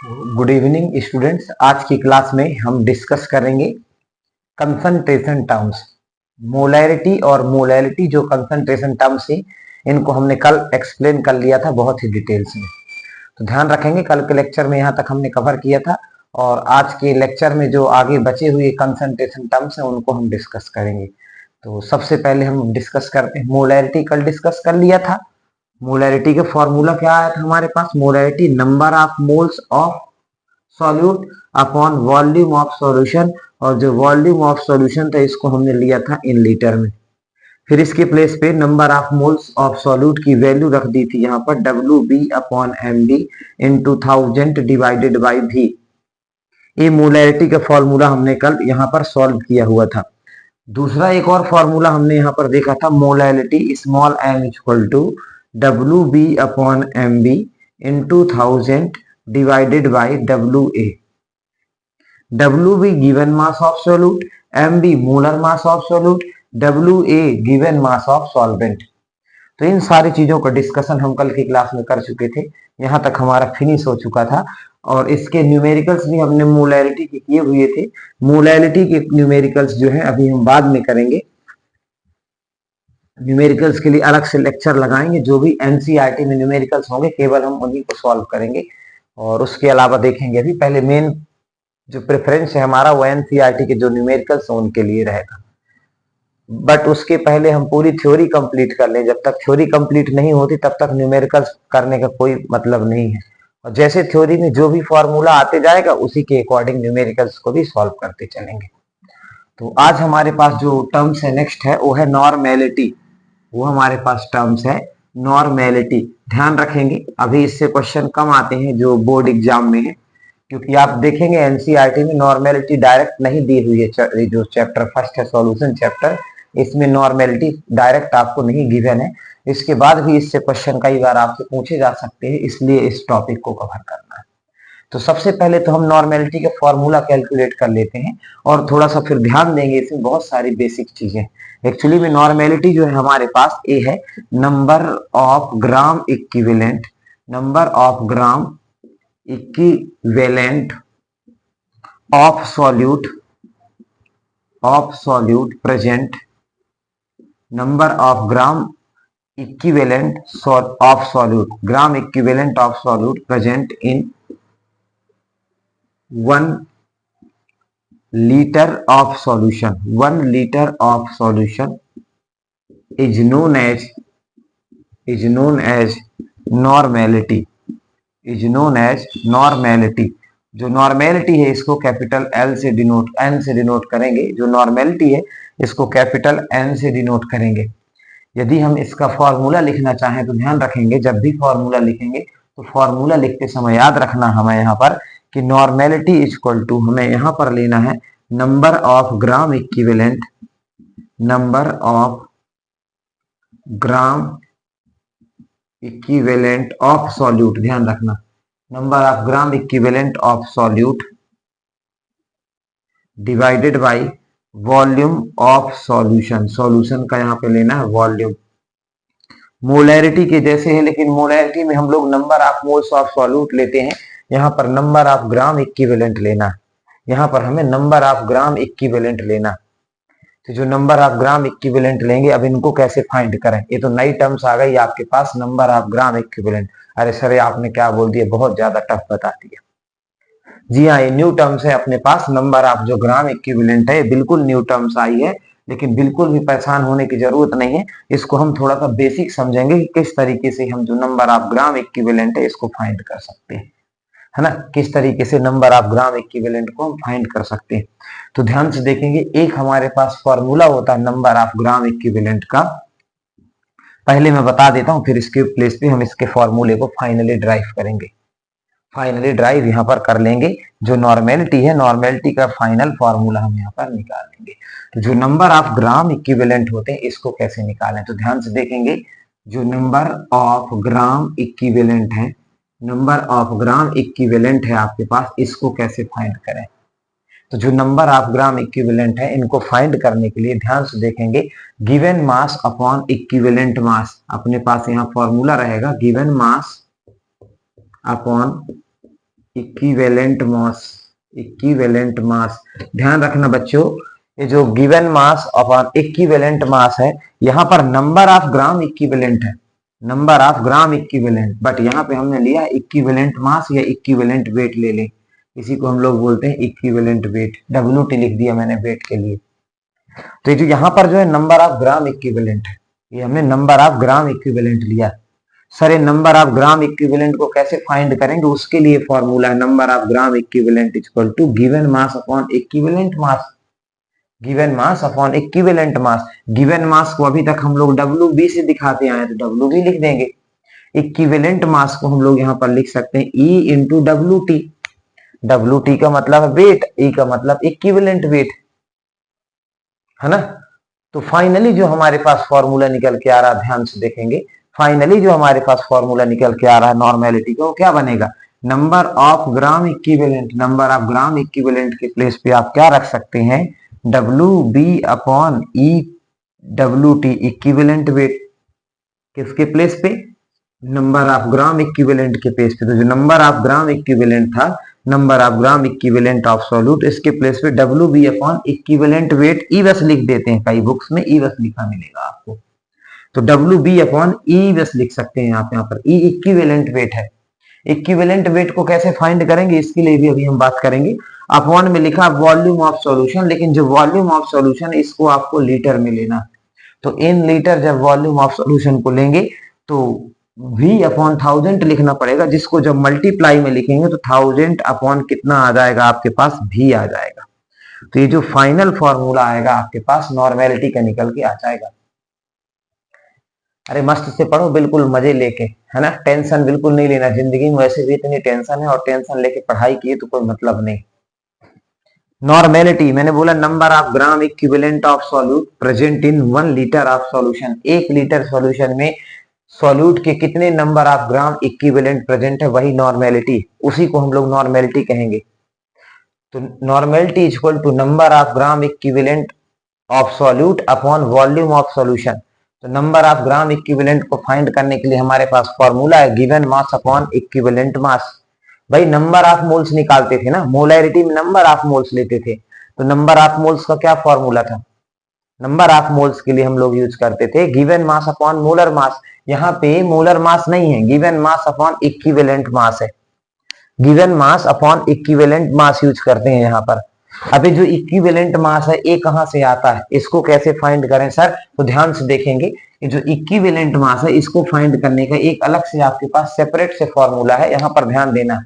Good evening students. आज की class में हम डिस्कस करेंगे कंसंट्रेशन टर्म्स। मोलैरिटी और मोलैलिटी जो कंसंट्रेशन टर्म्स थी, इनको हमने कल एक्सप्लेन कर लिया था बहुत ही डिटेल्स में। तो ध्यान रखेंगे, कल के लेक्चर में यहाँ तक हमने कवर किया था और आज के लेक्चर में जो आगे बचे हुए कंसंट्रेशन टर्म्स हैं उनको हम डिस्कस करेंगे। तो सबसे पहले हम डिस्कस करते हैं मोलैरिटी। कल डिस्कस कर लिया था। मोलैरिटी का फॉर्मूला क्या आया था हमारे पास? Molarity number of moles of solute upon volume of solution, और जो वॉल्यूम ऑफ सॉल्यूशन था इसको हमने लिया था इन लीटर में। फिर इसके प्लेस पे number of moles of solute की वैल्यू रख दी थी यहाँ पर W B upon M D into 1000 divided by भी। ये मोलैरिटी का फॉर्मूला हमने कल यहाँ पर सॉल्व किया हुआ था। दूसरा एक और फॉर्मूला हमने यहाँ पर देखा था, molality small M equal to W B upon M B into 1000 divided by WA. WB given mass of solute, MB molar mass of solute, WA given mass of solvent। तो इन सारी चीजों का डिस्कशन हम कल की क्लास में कर चुके थे। यहाँ तक हमारा फिनिश हो चुका था और इसके न्यूमेरिकल्स भी हमने मोलैरिटी के किए हुए थे। मोलैरिटी के न्यूमेरिकल्स जो है अभी हम बाद में करेंगे। न्यूमेरिकल्स के लिए अलग से लेक्चर लगाएंगे। जो भी एनसीईआरटी में न्यूमेरिकल्स होंगे केवल हम उन्हीं को सॉल्व करेंगे और उसके अलावा देखेंगे। अभी पहले मेन जो प्रेफरेंस है हमारा वो एनसीईआरटी के जो न्यूमेरिकल्स हैं उनके लिए रहेगा। बट उसके पहले हम पूरी थ्योरी कंप्लीट कर लें। जब तक थ्योरी कंप्लीट नहीं होती तब तक न्यूमेरिकल्स करने का कोई मतलब नहीं है। और जैसे थ्योरी में जो भी फॉर्मूला आते जाएगा उसी के अकॉर्डिंग न्यूमेरिकल्स को भी सॉल्व करते चलेंगे। तो आज हमारे पास जो टर्म्स है नेक्स्ट है वो है नॉर्मेलिटी। वो हमारे पास टर्म्स है नॉर्मेलिटी। ध्यान रखेंगे, अभी इससे क्वेश्चन कम आते हैं जो बोर्ड एग्जाम में है, क्योंकि आप देखेंगे एनसीईआरटी में नॉर्मेलिटी डायरेक्ट नहीं दी हुई है। जो चैप्टर फर्स्ट है सॉल्यूशन चैप्टर, इसमें नॉर्मेलिटी डायरेक्ट आपको नहीं गिवन है। इसके बाद भी इससे क्वेश्चन कई बार आपसे पूछे जा सकते हैं, इसलिए इस टॉपिक को कवर करना है। तो सबसे पहले तो हम नॉर्मेलिटी का फॉर्मूला कैलकुलेट कर लेते हैं और थोड़ा सा फिर ध्यान देंगे, इसमें बहुत सारी बेसिक चीजें। एक्चुअली में नॉर्मेलिटी जो है हमारे पास ये है number of gram equivalent, number of gram equivalent of solute present, number of gram equivalent of solute, gram equivalent of solute present in 1 liter of solution। 1 liter of solution is known as normality, is known as normality। जो normality है इसको capital L से denote, N से denote करेंगे। जो normality है इसको capital N से डिनोट करेंगे। यदि हम इसका फॉर्मूला लिखना चाहें तो ध्यान रखेंगे, जब भी फॉर्मूला लिखेंगे तो फॉर्मूला लिखते समय याद रखना हमें यहाँ पर कि नॉर्मेलिटी इक्वल टू हमें यहाँ पर लेना है number of gram equivalent, number of gram equivalent of solute. ध्यान रखना, number of gram equivalent of solute divided by volume of solution. Solution का यहाँ पे लेना है वॉल्यूम। मोलैरिटी के जैसे है, लेकिन मोलैरिटी में हम लोग number of moles of solute लेते हैं, यहाँ पर नंबर ऑफ ग्राम इक्विवेलेंट लेना है। यहाँ पर हमें नंबर ऑफ ग्राम इक्विवेलेंट लेना। तो जो नंबर ऑफ ग्राम इक्विवेलेंट लेंगे, अब इनको कैसे फाइंड करें? ये तो नई टर्म्स आ गई आपके पास, नंबर ऑफ ग्राम इक्विवेलेंट। अरे सर आपने क्या बोल दिया, बहुत ज्यादा टफ बता दिया। जी हाँ, ये न्यू टर्म्स है अपने पास। नंबर ऑफ जो ग्राम इक्विवेलेंट है बिल्कुल न्यू टर्म्स आई है, लेकिन बिल्कुल भी परेशान होने की जरूरत नहीं है। इसको हम थोड़ा सा बेसिक समझेंगे कि किस तरीके से हम जो नंबर ऑफ ग्राम इक्विवेलेंट है इसको फाइंड कर सकते हैं, है ना। किस तरीके से नंबर ऑफ ग्राम इक्विवेलेंट को हम फाइंड कर सकते हैं। तो ध्यान से देखेंगे, एक हमारे पास फॉर्मूला होता है नंबर ऑफ ग्राम इक्विवेलेंट का। पहले मैं बता देता हूं, फिर इसके प्लेस पे हम इसके फॉर्मूले को फाइनली ड्राइव करेंगे। फाइनली ड्राइव यहाँ पर कर लेंगे। जो नॉर्मेलिटी है, नॉर्मेलिटी का फाइनल फॉर्मूला हम यहाँ पर निकाल लेंगे। तो जो नंबर ऑफ ग्राम इक्विवेलेंट होते हैं इसको कैसे निकालें, तो ध्यान से देखेंगे। जो नंबर ऑफ ग्राम इक्विवेलेंट है, नंबर ऑफ ग्राम इक्विवेलेंट है आपके पास, इसको कैसे फाइंड करें? तो जो नंबर ऑफ ग्राम इक्विवेलेंट है इनको फाइंड करने के लिए ध्यान से देखेंगे, गिवन मास अपॉन इक्विवेलेंट मास। अपने पास यहाँ फॉर्मूला रहेगा गिवन मास अपॉन इक्विवेलेंट मास, इक्विवेलेंट मास। ध्यान रखना बच्चों, ये जो given mass upon equivalent mass है, यहाँ पर नंबर ऑफ ग्राम इक्विवेलेंट है, number of gram equivalent, but यहाँ पे हमने लिया इक्विवेलेंट मास या इक्विवेलेंट वेट ले ले, इसी को हम लोग बोलते हैं इक्विवेलेंट वेट। WT लिख दिया मैंने वेट के लिए। तो ये जो यहाँ पर जो है नंबर ऑफ ग्राम इक्विवेलेंट है, ये हमने नंबर ऑफ ग्राम इक्विवेलेंट लिया। सर ये नंबर ऑफ ग्राम इक्विवेलेंट को कैसे फाइंड करेंगे, उसके लिए फॉर्मूला है number of gram equivalent equal to given mass upon equivalent mass, given mass upon equivalent mass. Given mass को अभी तक हम लोग WB से दिखाते आए तो WB लिख देंगे, इक्विवेलेंट मास को हम लोग यहाँ पर लिख सकते हैं E इंटू WT। WT का मतलब वेट, E का मतलब इक्विवेलेंट वेट, है ना। तो फाइनली जो हमारे पास फॉर्मूला निकल के आ रहा है, ध्यान से देखेंगे, फाइनली जो हमारे पास फॉर्मूला निकल के आ रहा है नॉर्मेलिटी का, वो क्या बनेगा, number of gram equivalent. Number of gram equivalent के प्लेस पे आप क्या रख सकते हैं, WB upon E WT, equivalent weight. किसके प्लेस पे, नंबर ऑफ ग्राम इक्विवेलेंट के प्लेस पे। तो जो नंबर ऑफ ग्राम इक्विवेलेंट था, number of gram equivalent of solute, इसके प्लेस पे WB अपॉन इक्विवेलेंट वेट ई बस लिख देते हैं, कई बुक्स में ई बस लिखा मिलेगा आपको, तो WB अपॉन ई बस लिख सकते हैं आप यहाँ पर। ई इक्विवेलेंट वेट है। इक्विवेलेंट वेट को कैसे फाइंड करेंगे, इसके लिए भी अभी हम बात करेंगे। अपॉन में लिखा वॉल्यूम ऑफ सॉल्यूशन, लेकिन जो वॉल्यूम ऑफ सॉल्यूशन इसको आपको लीटर में लेना, तो इन लीटर जब वॉल्यूम ऑफ सॉल्यूशन को लेंगे तो V अपॉन 1000 लिखना पड़ेगा, जिसको जब मल्टीप्लाई में लिखेंगे तो 1000 अपॉन कितना आ जाएगा आपके पास, V आ जाएगा। तो ये जो फाइनल फॉर्मूला आएगा आपके पास नॉर्मेलिटी का निकल के आ जाएगा। अरे मस्त से पढ़ो, बिल्कुल मजे लेके, है ना, टेंशन बिल्कुल नहीं लेना। जिंदगी में वैसे भी इतनी टेंशन है, और टेंशन लेके पढ़ाई की तो कोई मतलब नहीं। नॉर्मेलिटी मैंने बोला number of gram equivalent of solute present in 1 litre of solution. 1 litre solution में सॉल्यूट के कितने number of gram equivalent present है, वही नॉर्मेलिटी, उसी को हम लोग नॉर्मेलिटी कहेंगे। तो normality equal to number of gram equivalent of solute upon volume of solution. तो नंबर ऑफ ग्राम इक्विवेलेंट को फाइंड करने के लिए हमारे पास फॉर्मूला है given mass upon equivalent mass. भाई नंबर ऑफ मोल्स निकालते थे ना, मोलैरिटी में नंबर ऑफ मोल्स लेते थे, तो नंबर ऑफ मोल्स का क्या फॉर्मूला था, नंबर ऑफ मोल्स के लिए हम लोग यूज करते थे given mass upon molar mass. यहाँ पे मोलर मास नहीं है, given mass upon equivalent mass है, given mass upon equivalent mass use करते हैं यहाँ पर। अभी जो इक्विवेलेंट मास है ये कहाँ से आता है, इसको कैसे फाइंड करें सर, तो ध्यान से देखेंगे, ये जो इक्विवेलेंट मास है इसको फाइंड करने का एक अलग से आपके पास सेपरेट से फॉर्मूला है, यहाँ पर ध्यान देना।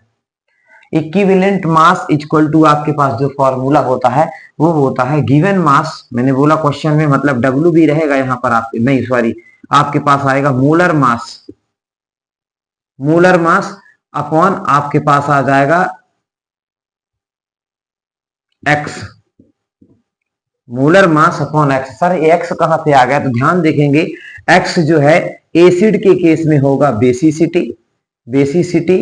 इक्विवेलेंट मास इक्वल टू आपके पास जो फॉर्मूला होता है वो होता है गिवन मास, मैंने बोला क्वेश्चन में, मतलब WB रहेगा यहाँ पर आपके, नहीं सॉरी, आपके पास आएगा molar mass, molar mass upon आपके पास आ जाएगा X, molar mass upon X। Sir X कहां से आ गया, तो ध्यान देखेंगे, X जो है एसिड के केस में होगा बेसिसिटी, बेसिसिटी,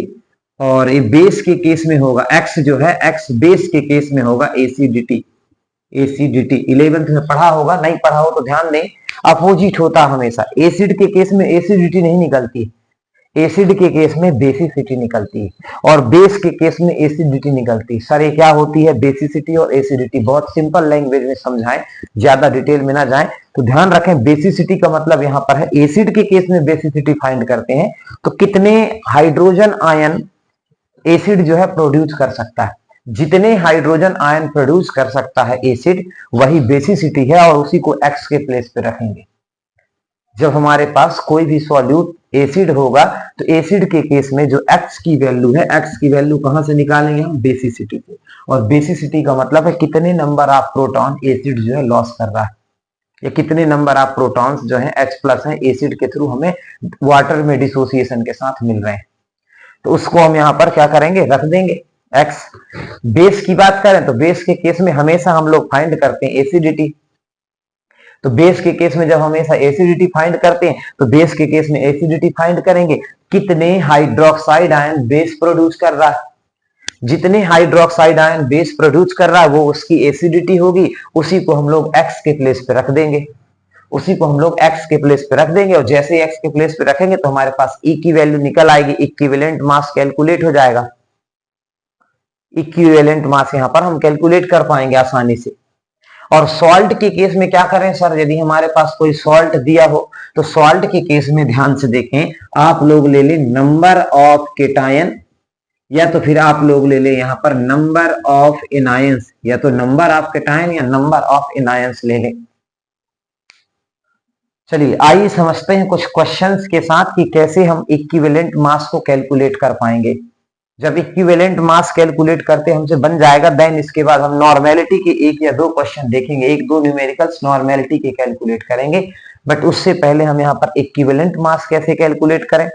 और ये बेस के केस में होगा, X जो है X बेस के केस में होगा एसिडिटी, एसिडिटी। 11th में पढ़ा होगा, नहीं पढ़ा हो तो ध्यान दें, अपोजिट होता हमेशा, एसिड के केस में एसिडिटी नहीं निकलती, एसिड के केस में बेसिसिटी निकलती है, और बेस के केस में एसिडिटी निकलती है। सर ये क्या होती है, बेसिसिटी और एसिडिटी, बहुत सिंपल लैंग्वेज में समझाएं, ज्यादा डिटेल में ना जाएं। तो ध्यान रखें, बेसिसिटी का मतलब यहाँ पर है, एसिड के केस में बेसिसिटी फाइंड करते हैं तो कितने हाइड्रोजन आयन एसिड जो है प्रोड्यूस कर सकता है, जितने हाइड्रोजन आयन प्रोड्यूस कर सकता है एसिड, वही बेसिसिटी है, और उसी को X के प्लेस पे रखेंगे। जब हमारे पास कोई भी सॉल्यूट एसिड होगा तो एसिड के केस में जो X की वैल्यू है, X की वैल्यू कहां से निकालेंगे हम, बेसिसिटी से, और बेसिसिटी का मतलब है कितने नंबर ऑफ प्रोटॉन एसिड जो है लॉस कर रहा है, या कितने नंबर ऑफ प्रोटॉन्स जो है H+ है एसिड के थ्रू हमें वाटर में डिसोसिएशन के साथ मिल रहे हैं, तो उसको हम यहाँ पर क्या करेंगे, रख देंगे X। बेस की बात करें तो बेस के केस में हमेशा हम लोग फाइंड करते हैं एसिडिटी, तो बेस के केस में जब हमेशा एसिडिटी फाइंड करते हैं तो बेस के केस में एसिडिटी फाइंड करेंगे, कितने हाइड्रोक्साइड आयन बेस प्रोड्यूस कर रहा है, जितने हाइड्रोक्साइड आयन बेस प्रोड्यूस कर रहा है वो उसकी एसिडिटी होगी, उसी को हम लोग X के प्लेस पे रख देंगे, उसी को हम लोग X के प्लेस पे रख देंगे, और जैसे ही X के प्लेस पे रखेंगे तो हमारे पास E की वैल्यू निकल आएगी, इक्विवेलेंट मास कैलकुलेट हो जाएगा। इक्विवेलेंट मास यहाँ पर हम कैलकुलेट कर पाएंगे आसानी से। और सॉल्ट के केस में क्या करें सर, यदि हमारे पास कोई सॉल्ट दिया हो तो सॉल्ट के केस में ध्यान से देखें, आप लोग ले लें नंबर ऑफ केटायन, या तो फिर आप लोग ले लें यहां पर नंबर ऑफ एनायंस, या तो नंबर ऑफ केटायन या नंबर ऑफ एनायंस ले लें। चलिए आइए समझते हैं कुछ क्वेश्चंस के साथ कि कैसे हम इक्विवेलेंट मास को कैलकुलेट कर पाएंगे। जब इक्विवेलेंट मास कैलकुलेट करते हमसे बन जाएगा, देन इसके बाद हम नॉर्मेलिटी के एक या दो क्वेश्चन देखेंगे, एक दो न्यूमेरिकल्स नॉर्मेलिटी के कैलकुलेट करेंगे। बट उससे पहले हम यहाँ पर इक्विवेलेंट मास कैसे कैलकुलेट करें,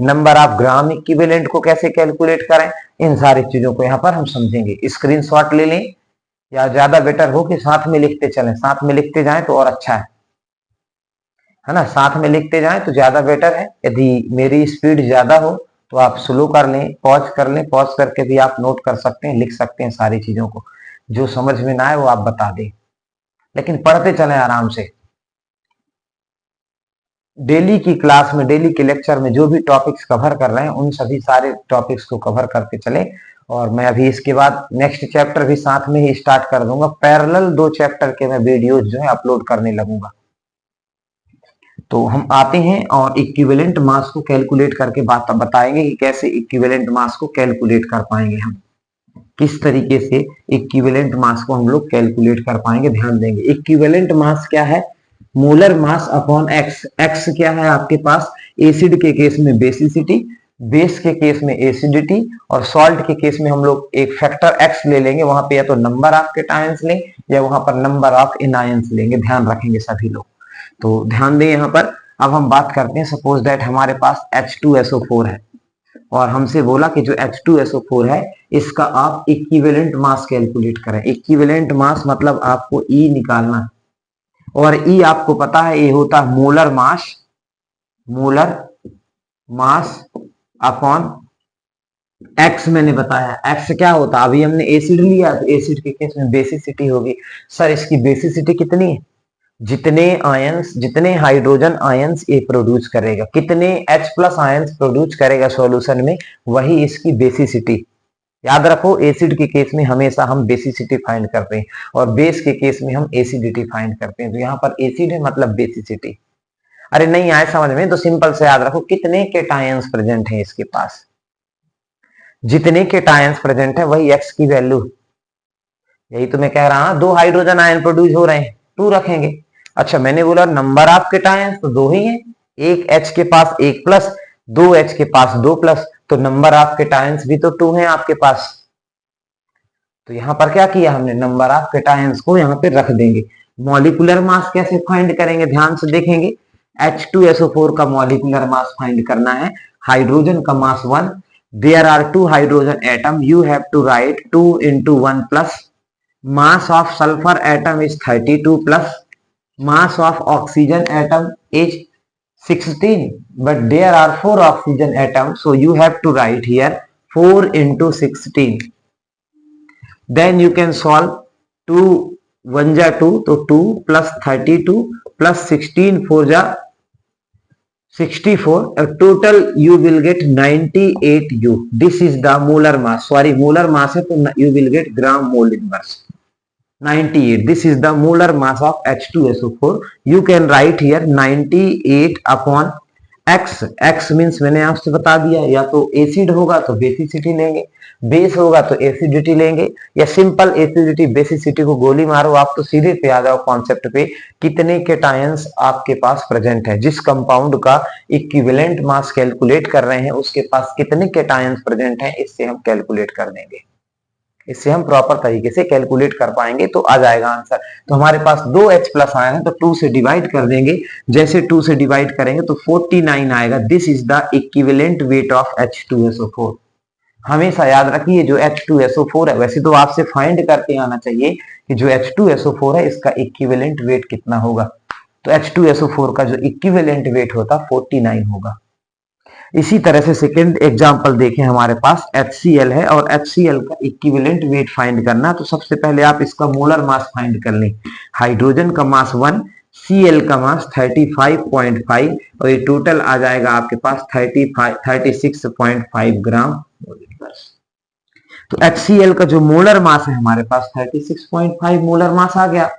नंबर ऑफ ग्राम इक्विवेलेंट को कैसे कैलकुलेट करें, इन सारी चीजों को यहाँ पर हम समझेंगे। स्क्रीनशॉट ले लें, या ज्यादा बेटर हो कि साथ में लिखते चलें, साथ में लिखते जाएं तो और अच्छा है ना, साथ में लिखते जाएं तो ज्यादा बेटर है। यदि मेरी स्पीड ज्यादा हो तो आप स्लो कर लें, पॉज कर लें, पॉज करके भी आप नोट कर सकते हैं, लिख सकते हैं सारी चीजों को। जो समझ में ना आए वो आप बता दें, लेकिन पढ़ते चलें आराम से। डेली की क्लास में, डेली के लेक्चर में जो भी टॉपिक्स कवर कर रहे हैं उन सभी सारे टॉपिक्स को कवर करते चले। और मैं अभी इसके बाद नेक्स्ट चैप्टर भी साथ में ही स्टार्ट कर दूंगा, पैरेलल 2 चैप्टर के मैं वीडियोज जो है अपलोड करने लगूंगा। तो हम आते हैं और इक्विवेलेंट मास को कैलकुलेट करके बात बताएंगे कि कैसे इक्विवेलेंट मास को कैलकुलेट कर पाएंगे हम, किस तरीके से इक्विवेलेंट मास को हम लोग कैलकुलेट कर पाएंगे, ध्यान देंगे। इक्विवेलेंट मास क्या है, molar mass upon x. X क्या है आपके पास, एसिड के केस में बेसिसिटी, बेस के केस में एसिडिटी, और सॉल्ट के केस में हम लोग एक फैक्टर एक्स ले लेंगे, वहां पे या तो नंबर ऑफ केटायंस लें या वहां पर नंबर ऑफ एनायंस लेंगे, ध्यान रखेंगे सभी लोग। तो ध्यान दें यहाँ पर। अब हम बात करते हैं, सपोज दैट हमारे पास H2SO4 है और हमसे बोला कि जो H2SO4 है इसका आप इक्विवेलेंट मास कैलकुलेट करें। इक्विवेलेंट मास मतलब आपको E निकालना है, और E आपको पता है ये होता है molar mass, molar mass upon x. मैंने बताया एक्स क्या होता है, अभी हमने एसिड लिया तो एसिड के केस में बेसिसिटी होगी। सर इसकी बेसिसिटी कितनी है, जितने आयंस, जितने हाइड्रोजन आयंस ये प्रोड्यूस करेगा, कितने H+ आयंस प्रोड्यूस करेगा सॉल्यूशन में, वही इसकी बेसिसिटी। याद रखो एसिड के केस में हमेशा हम बेसिसिटी फाइंड करते हैं और बेस के केस में हम एसिडिटी फाइंड करते हैं। तो यहाँ पर एसिड है मतलब बेसिसिटी। अरे नहीं आए समझ में तो सिंपल से याद रखो कितने केटायंस प्रेजेंट है इसके पास, जितने केटायंस प्रेजेंट है वही एक्स की वैल्यू। यही तो मैं कह रहा हूं, 2 हाइड्रोजन आयन प्रोड्यूस हो रहे हैं, 2 रखेंगे। अच्छा मैंने बोला नंबर ऑफ केटायंस तो 2 ही है, एक H के पास 1+, 2 H के पास 2+, तो नंबर ऑफ केटायंस भी तो 2 है आपके पास। तो यहां पर क्या किया हमने, नंबर ऑफ केटायंस को यहां पे रख देंगे। मॉलिक्यूलर मास कैसे फाइंड करेंगे, ध्यान से देखेंगे। H2SO4 का मॉलिक्यूलर मास फाइंड करना है, हाइड्रोजन का mass 1, there are 2 hydrogen atom, you have to write 2 into 1+, mass of sulfur atom is 32+, mass of oxygen atom is 16, but there are 4 oxygen atoms, so you have to write here 4 into 16. Then you can solve 2 1 जा 2, तो 2 plus 32 plus 16 4 जा 64, total you will get 98 U. This is the molar mass, sorry molar mass है तो you will get gram mole inverse 98. This is the molar mass of H2SO4. You can write here 98 upon X. X means मैंने आपसे बता दिया, या तो acid होगा तो बेसिसिटी लेंगे, बेस होगा तो एसिडिटी लेंगे, या सिंपल एसिडिटी बेसिसिटी को गोली मारो आप तो सीधे पे आ जाओ कॉन्सेप्ट पे, कितने केटायंस आपके पास प्रेजेंट है। जिस कंपाउंड का इक्विवेलेंट मास कैलकुलेट कर रहे हैं उसके पास कितने केटायंस प्रेजेंट है, इससे हम कैलकुलेट कर देंगे, इससे हम प्रॉपर तरीके से कैलकुलेट कर पाएंगे तो आ जाएगा आंसर। तो हमारे पास 2 H+ आए हैं तो 2 से डिवाइड कर देंगे, जैसे 2 से डिवाइड करेंगे तो 49 आएगा। This is the equivalent weight of H2SO4। हमेशा याद रखिए जो H2SO4 है, वैसे तो आपसे फाइंड करके आना चाहिए कि जो H2SO4 है इसका इक्विवेलेंट वेट कितना होगा। तो H2SO4 का जो इक्विवेलेंट वेट होता 49 होगा। इसी तरह से सेकेंड एग्जांपल देखें, हमारे पास HCl है और HCl का इक्विवेलेंट वेट फाइंड करना, तो सबसे पहले आप इसका मोलर मास फाइंड कर लें। हाइड्रोजन का मास 1, Cl का मास 35.5 और ये टोटल आ जाएगा आपके पास 36.5 ग्राम। तो HCl का जो मोलर मास है हमारे पास 36.5 मोलर मास आ गया।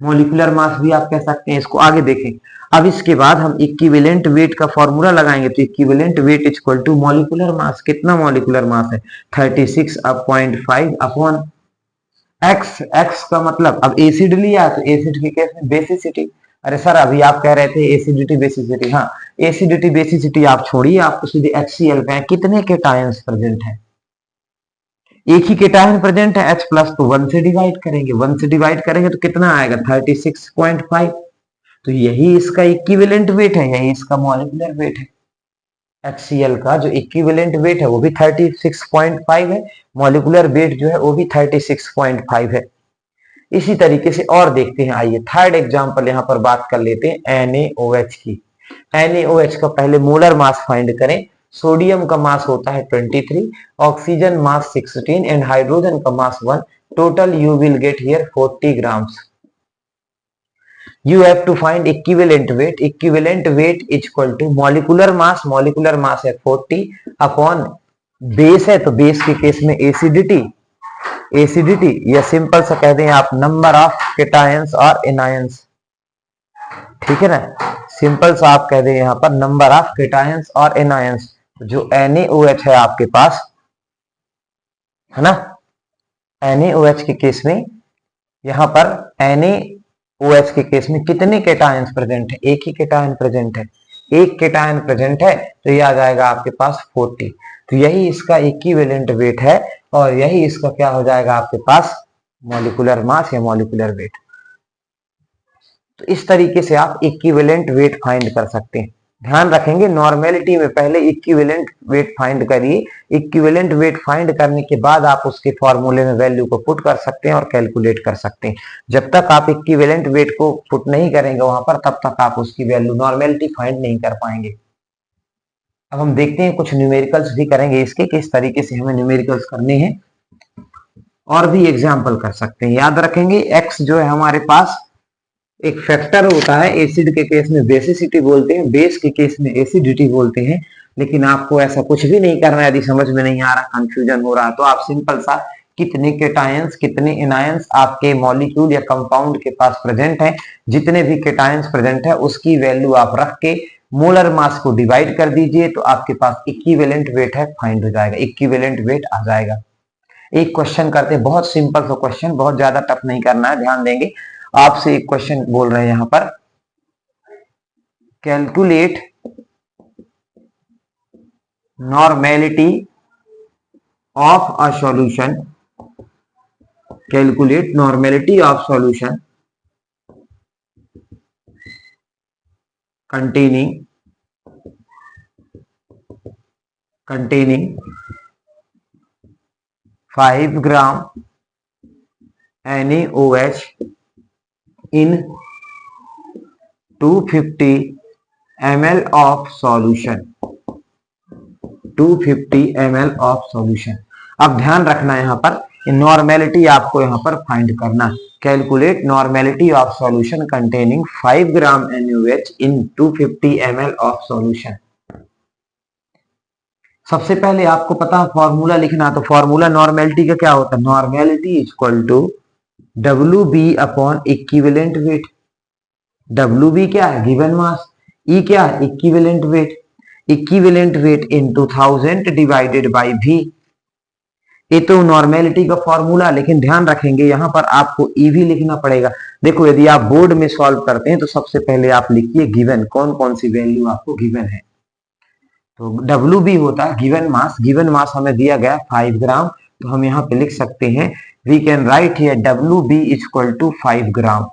मॉलिक्यूलर मास भी आप कह सकते हैं इसको। आगे देखें, अब इसके बाद हम इक्विवेलेंट वेट का फॉर्मूला लगाएंगे। तो equivalent weight is equal to molecular mass. कितना मॉलिक्यूलर मास है? 36.5 अपॉन एक्स। एक्स का मतलब अब एसिड लिया तो एसिड के केस में बेसिसिटी। अरे सर अभी आप कह रहे थे एसिडिटी बेसिसिटी। हाँ, एसिडिटी बेसिसिटी आप छोड़िए, आपको सीधे HCl पे कितने केटायंस प्रेजेंट है? एक ही केटायन प्रेजेंट है H प्लस, तो 1 से डिवाइड करेंगे। 1 से डिवाइड करेंगे तो कितना आएगा? 36.5। तो यही इसका इक्विवेलेंट वेट है, यही इसका मॉलिक्यूलर वेट है। HCl का जो इक्विवेलेंट वेट है वो भी 36.5 है, मॉलिक्यूलर वेट जो है वो भी 36.5 है। इसी तरीके से और देखते हैं। आइए थर्ड एग्जांपल यहां पर बात कर लेते हैं NaOH की। NaOH का पहले मोलर मास फाइंड करें। सोडियम का मास होता है 23, ऑक्सीजन मास 16 एंड हाइड्रोजन का mass 1। Total you will get here 40 grams. You have to find equivalent weight. Equivalent weight is equal to molecular mass. Molecular mass है 40 upon base है, तो base के case में acidity. Acidity या simple सा कह दें आप नंबर ऑफ केटायंस और एनायंस। ठीक है ना, सिंपल सा आप कह दें यहां पर नंबर ऑफ केटायंस और एनायंस। जो NaOH है आपके पास, है ना, NaOH के केस में यहां पर NaOH के केस में कितने केटायंस प्रेजेंट है? एक ही केटायन प्रेजेंट है। एक केटायन प्रेजेंट है तो ये आ जाएगा आपके पास 40। तो यही इसका इक्विवेलेंट वेट है और यही इसका क्या हो जाएगा आपके पास? मॉलिक्यूलर मास या मॉलिक्यूलर वेट। तो इस तरीके से आप इक्विवेलेंट वेट फाइंड कर सकते हैं। ध्यान रखेंगे नॉर्मेलिटी में पहले इक्विवेलेंट वेट फाइंड करिए। इक्विवेलेंट वेट फाइंड करने के बाद आप उसके फॉर्मूले में वैल्यू को पुट कर सकते हैं और कैलकुलेट कर सकते हैं। जब तक आप इक्विवेलेंट वेट को पुट नहीं करेंगे वहां पर, तब तक आप उसकी वैल्यू नॉर्मेलिटी फाइंड नहीं कर पाएंगे। अब हम देखते हैं कुछ न्यूमेरिकल्स भी करेंगे इसके, किस तरीके से हमें न्यूमेरिकल्स करने हैं और भी एग्जाम्पल कर सकते हैं। याद रखेंगे एक्स जो है हमारे पास एक फैक्टर होता है। एसिड के केस में बेसिसिटी बोलते हैं, बेस के केस में एसिडिटी बोलते हैं। लेकिन आपको ऐसा कुछ भी नहीं करना है। यदि समझ में नहीं आ रहा, कंफ्यूजन हो रहा, तो आप सिंपल सा कितने केटायंस कितने एनायंस आपके मॉलिक्यूल या कंपाउंड के पास प्रेजेंट है, जितने भी केटायंस प्रेजेंट है उसकी वैल्यू आप रख के मोलर मास को डिवाइड कर दीजिए, तो आपके पास इक्विवेलेंट वेट है, फाइंड हो जाएगा, इक्विवेलेंट वेट आ जाएगा। एक क्वेश्चन करते हैं, बहुत सिंपल सा क्वेश्चन, बहुत ज्यादा टफ नहीं करना है, ध्यान देंगे। आपसे एक क्वेश्चन बोल रहे हैं यहां पर, calculate normality of a solution, calculate normality of solution containing 5 gram NaOH in 250 ml of solution। 250 ml of solution। अब ध्यान रखना यहां पर नॉर्मेलिटी आपको यहां पर फाइंड करना। Calculate normality of solution containing 5 gram NaOH in 250 ml of solution। सबसे पहले आपको पता फॉर्मूला लिखना, तो फॉर्मूला नॉर्मेलिटी का क्या होता है? Normality is equal to WB upon equivalent weight. WB क्या है? Given mass. E क्या है? Equivalent weight. Equivalent weight into 1000 divided by V। ये तो नॉर्मेलिटी का फॉर्मूला, लेकिन ध्यान रखेंगे यहां पर आपको E भी लिखना पड़ेगा। देखो यदि आप बोर्ड में सॉल्व करते हैं तो सबसे पहले आप लिखिए गिवन, कौन कौन सी वैल्यू आपको गिवन है। तो WB होता है गिवन मास। गिवन मास हमें दिया गया 5 ग्राम, तो हम यहाँ पे लिख सकते हैं, we can write here WB is equal to 5 gram.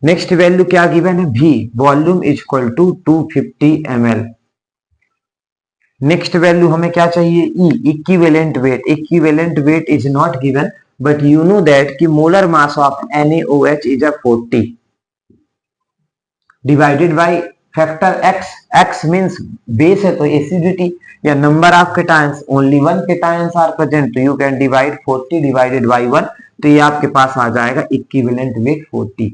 Next value क्या गिवन है? V, volume is equal to 250 ml। Next value हमें क्या चाहिए? E, equivalent weight. Equivalent weight is not given, but you know that कि molar mass of NaOH is 40 divided by factor x। x means base है तो acidity या number of cations, only 1 cations are present, तो you can divide 40 divided bye 1, तो ये आपके पास आ जाएगा equivalent weight 40।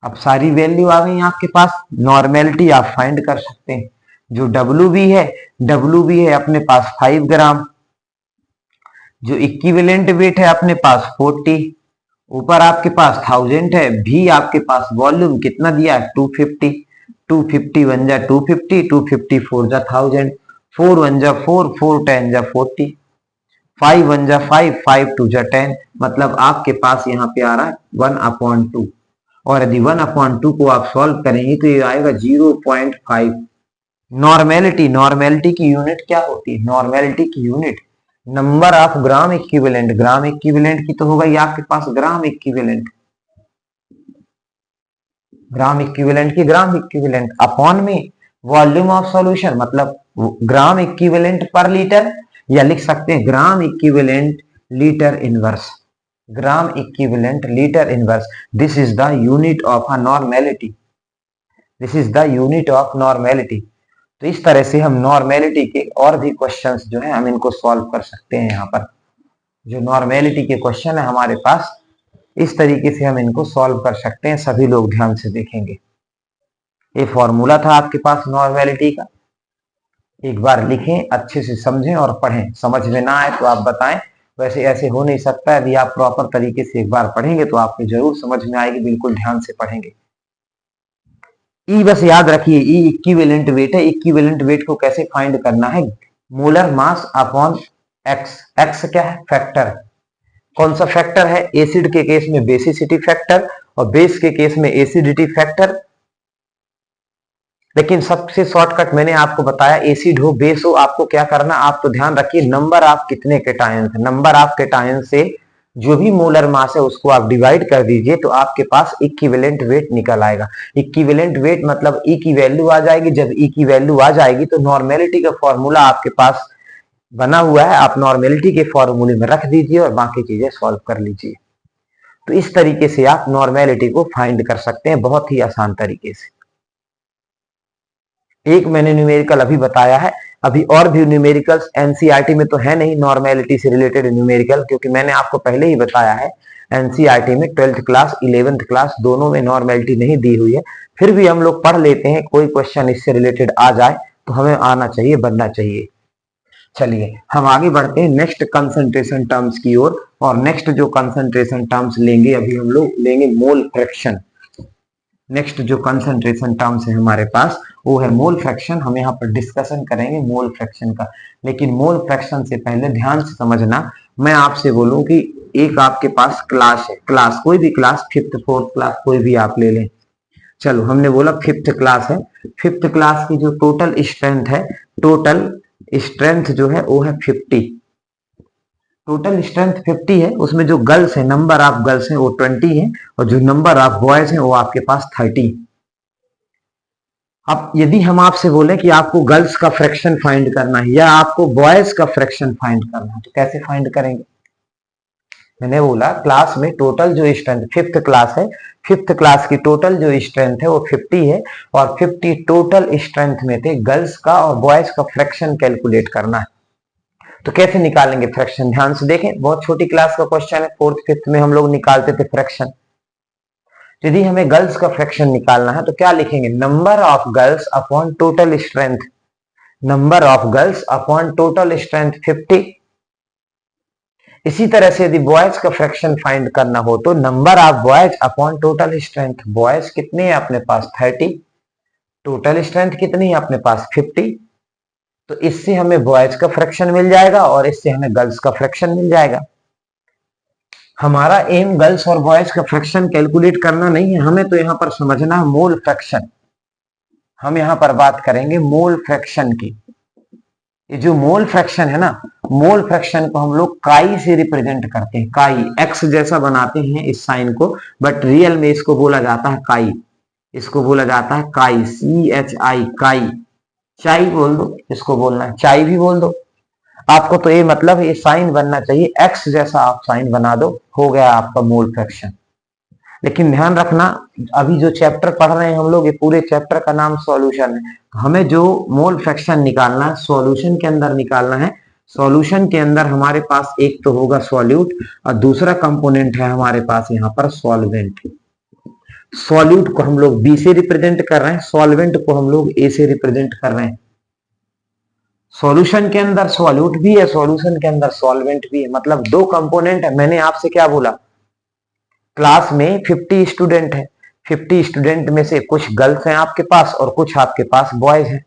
अब सारी वैल्यू आ गई आपके पास, नॉर्मेलिटी आप फाइंड कर सकते हैं। जो WB है अपने पास 5 ग्राम, जो इक्विवेलेंट वेट है अपने पास 40, ऊपर आपके पास 1000 है, भी आपके पास वॉल्यूम कितना दिया है 250, 250 वन जा 250, 250 फोर जा 1000, 4 वन जा 4, 4 10 जा 40, 5 वन जा 5, 5 टू जा 10, मतलब आपके पास यहाँ पे आ रहा है 1/2। और यदि 1/2 को आप सॉल्व करेंगे तो ये आएगा 0.5। नॉर्मेलिटी, नॉर्मेलिटी की यूनिट क्या होती है? नॉर्मेलिटी की unit number of gram equivalent, gram equivalent की तो होगा ये आपके पास ग्राम इक्विवेलेंट, ग्राम इक्विवेलेंट की ग्राम इक्विवेलेंट अपॉन में वॉल्यूम ऑफ सॉल्यूशन, मतलब ग्राम इक्विवेलेंट पर लीटर, या लिख सकते हैं gram equivalent litre inverse, gram equivalent litre inverse. This is the unit of a normality, this is the unit of normality. तो इस तरह से हम नॉर्मेलिटी के और भी क्वेश्चंस जो है हम इनको सॉल्व कर सकते हैं। यहाँ पर जो नॉर्मेलिटी के क्वेश्चन है हमारे पास, इस तरीके से हम इनको सॉल्व कर सकते हैं। सभी लोग ध्यान से देखेंगे। ये फॉर्मूला था आपके पास नॉर्मेलिटी का, एक बार लिखें, अच्छे से समझें और पढ़ें। समझ में ना आए तो आप बताएं, वैसे ऐसे हो नहीं सकता। यदि आप प्रॉपर तरीके से एक बार पढ़ेंगे तो आपको जरूर समझ में आएगी, बिल्कुल ध्यान से पढ़ेंगे। ई बस याद रखिए, ई इक्विवेलेंट वेट है। इक्विवेलेंट वेट को कैसे फाइंड करना है? Molar mass upon x. X क्या है? फैक्टर। कौन सा फैक्टर है? एसिड के केस में बेसिसिटी फैक्टर और बेस के केस में एसिडिटी फैक्टर। लेकिन सबसे शॉर्टकट मैंने आपको बताया, एसिड हो बेस हो, आपको क्या करना, आप तो ध्यान रखिए नंबर ऑफ कितने केटायंस, नंबर ऑफ केटायंस से जो भी मोलर मास है उसको आप डिवाइड कर दीजिए तो आपके पास इक्विवेलेंट वेट निकल आएगा। इक्विवेलेंट वेट मतलब ई की वैल्यू आ जाएगी। जब ई की वैल्यू आ जाएगी तो नॉर्मेलिटी का फॉर्मूला आपके पास बना हुआ है, आप नॉर्मेलिटी के फॉर्मूले में रख दीजिए और बाकी चीजें सॉल्व कर लीजिए। तो इस तरीके से आप नॉर्मेलिटी को फाइंड कर सकते हैं, बहुत ही आसान तरीके से। एक मैंने न्यूमेरिकल अभी बताया है, अभी और भी न्यूमेरिकल्स एनसीईआरटी में तो है नहीं नॉर्मेलिटी से रिलेटेड न्यूमेरिकल, क्योंकि मैंने आपको पहले ही बताया है एनसीईआरटी में 12th क्लास 11th क्लास दोनों में नॉर्मेलिटी नहीं दी हुई है। फिर भी हम लोग पढ़ लेते हैं, कोई क्वेश्चन इससे रिलेटेड आ जाए तो हमें आना चाहिए, बनना चाहिए। चलिए हम आगे बढ़ते हैं नेक्स्ट कंसंट्रेशन टर्म्स की ओर। और नेक्स्ट जो कंसंट्रेशन टर्म्स लेंगे अभी हम लोग लेंगे मोल फ्रैक्शन। नेक्स्ट जो कंसंट्रेशन टर्म्स है हमारे पास वो है मोल फ्रैक्शन। हम यहाँ पर डिस्कशन करेंगे मोल फ्रैक्शन का। लेकिन मोल फ्रैक्शन से पहले ध्यान से समझना, मैं आपसे बोलूं कि एक आपके पास क्लास है, क्लास कोई भी क्लास, 5th 4th क्लास कोई भी आप ले लें। चलो हमने बोला 5th क्लास है। 5th क्लास की जो टोटल स्ट्रेंथ है, टोटल स्ट्रेंथ जो है वो है 50। टोटल स्ट्रेंथ 50 है, उसमें जो गर्ल्स है, नंबर ऑफ गर्ल्स है वो 20 है और जो नंबर ऑफ बॉयज है वो आपके पास 30। अब यदि हम आपसे बोले कि आपको गर्ल्स का फ्रैक्शन फाइंड करना है या आपको बॉयज का फ्रैक्शन फाइंड करना है तो कैसे फाइंड करेंगे? मैंने बोला क्लास में टोटल जो स्ट्रेंथ, 5th क्लास है, 5th क्लास की टोटल जो स्ट्रेंथ है वो 50 है और 50 टोटल स्ट्रेंथ में थे गर्ल्स का और बॉयज का फ्रैक्शन कैलकुलेट करना है। तो कैसे निकालेंगे फ्रैक्शन? ध्यान से देखें, बहुत छोटी क्लास का क्वेश्चन है, 4th 5th में हम लोग निकालते थे फ्रैक्शन। यदि हमें गर्ल्स का फ्रैक्शन निकालना है तो क्या लिखेंगे? Number of girls upon total strength, number of girls upon total strength 50। इसी तरह से यदि बॉयज का फ्रैक्शन फाइंड करना हो तो number of boys upon total strength, boys कितने हैं अपने पास 30, टोटल स्ट्रेंथ कितनी है अपने पास 50। तो इससे हमें बॉयज का फ्रैक्शन मिल जाएगा और इससे हमें गर्ल्स का फ्रैक्शन मिल जाएगा। हमारा एम गर्ल्स और बॉयज का फ्रैक्शन कैलकुलेट करना नहीं है, हमें तो यहां पर समझना है मोल फ्रैक्शन। हम यहां पर बात करेंगे मोल फ्रैक्शन की। ये जो मोल फ्रैक्शन है ना, मोल फ्रैक्शन को हम लोग काई से रिप्रेजेंट करते हैं। काई एक्स जैसा बनाते हैं इस साइन को, बट रियल में इसको बोला जाता है काई, इसको बोला जाता है काई, CHI काई। चाई बोल दो, इसको बोलना है चाई भी बोल दो। आपको तो ये मतलब ये साइन बनना चाहिए, एक्स जैसा आप साइन बना दो, हो गया आपका मोल फ्रैक्शन। लेकिन ध्यान रखना, अभी जो चैप्टर पढ़ रहे हैं हम लोग, ये पूरे चैप्टर का नाम सॉल्यूशन है। हमें जो मोल फ्रैक्शन निकालना है सॉल्यूशन के अंदर निकालना है। सॉल्यूशन के अंदर हमारे पास एक तो होगा सॉल्यूट और दूसरा कंपोनेंट है हमारे पास यहाँ पर सॉल्वेंट। सॉल्यूट को हम लोग बी से रिप्रेजेंट कर रहे हैं, सॉल्वेंट को हम लोग ए से रिप्रेजेंट कर रहे हैं। सॉल्यूशन के अंदर सॉल्यूट भी है, सॉल्यूशन के अंदर सॉल्वेंट भी है, मतलब दो कंपोनेंट है। मैंने आपसे क्या बोला, क्लास में 50 स्टूडेंट है, 50 स्टूडेंट में से कुछ गर्ल्स हैं आपके पास और कुछ आपके पास बॉयज हैं।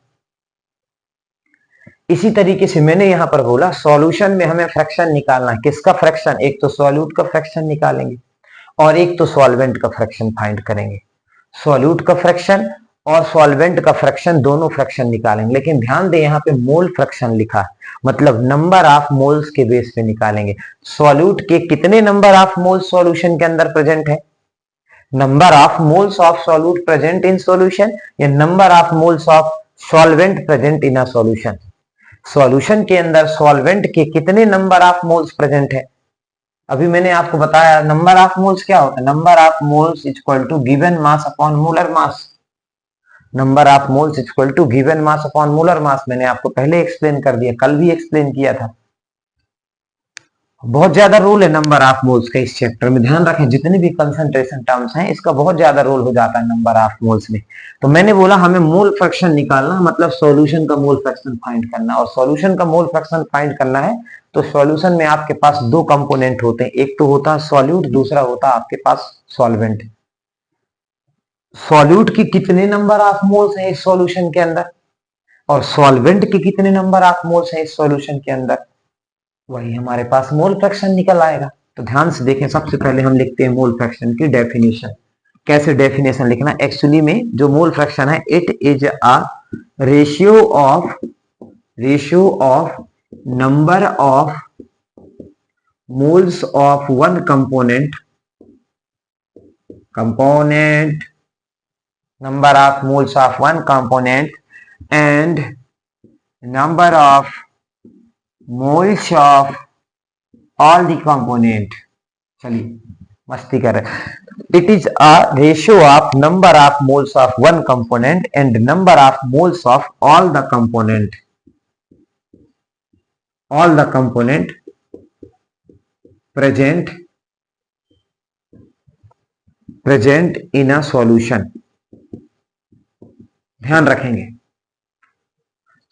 इसी तरीके से मैंने यहां पर बोला सॉल्यूशन में हमें फ्रैक्शन निकालना है। किसका फ्रैक्शन? एक तो सॉल्यूट का फ्रैक्शन निकालेंगे और एक तो सॉल्वेंट का फ्रैक्शन फाइंड करेंगे। सॉल्यूट का फ्रैक्शन और सॉल्वेंट का फ्रैक्शन, दोनों फ्रैक्शन निकालेंगे। लेकिन ध्यान दें यहाँ पे मोल फ्रैक्शन लिखा है, मतलब नंबर ऑफ मोल्स के बेस पे निकालेंगे। सॉल्यूट के कितने नंबर ऑफ मोल्स सॉल्यूशन के अंदर प्रेजेंट है, number of moles of solute present in solution, या number of moles of solvent present in a solution. Solution के अंदर सॉल्वेंट के कितने नंबर ऑफ मोल्स प्रेजेंट है। अभी मैंने आपको बताया नंबर ऑफ मोल्स क्या होता है, number of moles equal to given mass upon molar mass. Number of moles equal to given mass upon molar mass, मैंने आपको पहले एक्सप्लेन कर दिया, कल भी एक्सप्लेन किया था। बहुत ज्यादा रोल है नंबर ऑफ मोल्स का इस चैप्टर में, ध्यान रखें। जितने भी कंसंट्रेशन टर्म्स हैं इसका बहुत ज्यादा रोल हो जाता है नंबर ऑफ मोल्स में। तो मैंने बोला हमें मोल फ्रैक्शन निकालना, मतलब सॉल्यूशन का मोल फ्रैक्शन फाइंड करना। और सॉल्यूशन का मोल फ्रैक्शन फाइंड करना है तो सॉल्यूशन में आपके पास दो कंपोनेंट होते हैं, एक तो होता है सॉल्यूट, दूसरा होता है आपके पास सॉल्वेंट। सॉल्यूट की कितने नंबर ऑफ मोल्स हैं इस सॉल्यूशन के अंदर और सॉल्वेंट के कितने नंबर ऑफ मोल्स हैं इस सॉल्यूशन के अंदर, वही हमारे पास मोल फ्रैक्शन निकल आएगा। तो ध्यान से देखें, सबसे पहले हम लिखते हैं मोल फ्रैक्शन की डेफिनेशन। कैसे डेफिनेशन लिखना, एक्चुअली में जो मोल फ्रैक्शन है, it is a ratio of number of moles of one component number of moles of one component and number of moles of all the component। चलिए मस्ती कर रहे। It is a ratio of number of moles of one component and number of moles of all the component present in a solution. ध्यान रखेंगे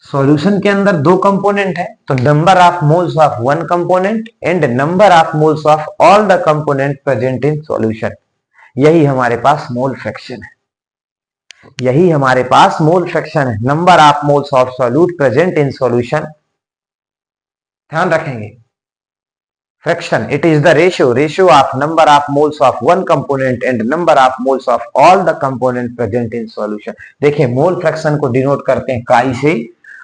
solution के अंदर दो component है, तो number of moles of one component and number of moles of all the component present in solution. यही हमारे पास मोल fraction है, यही हमारे पास मोल फ्रैक्शन है, number of moles of solute present in solution. ध्यान रखेंगे fraction, it is the ratio of number of moles of one component and number of moles of all the component present in solution. देखिए mole fraction को denote करते हैं काई से।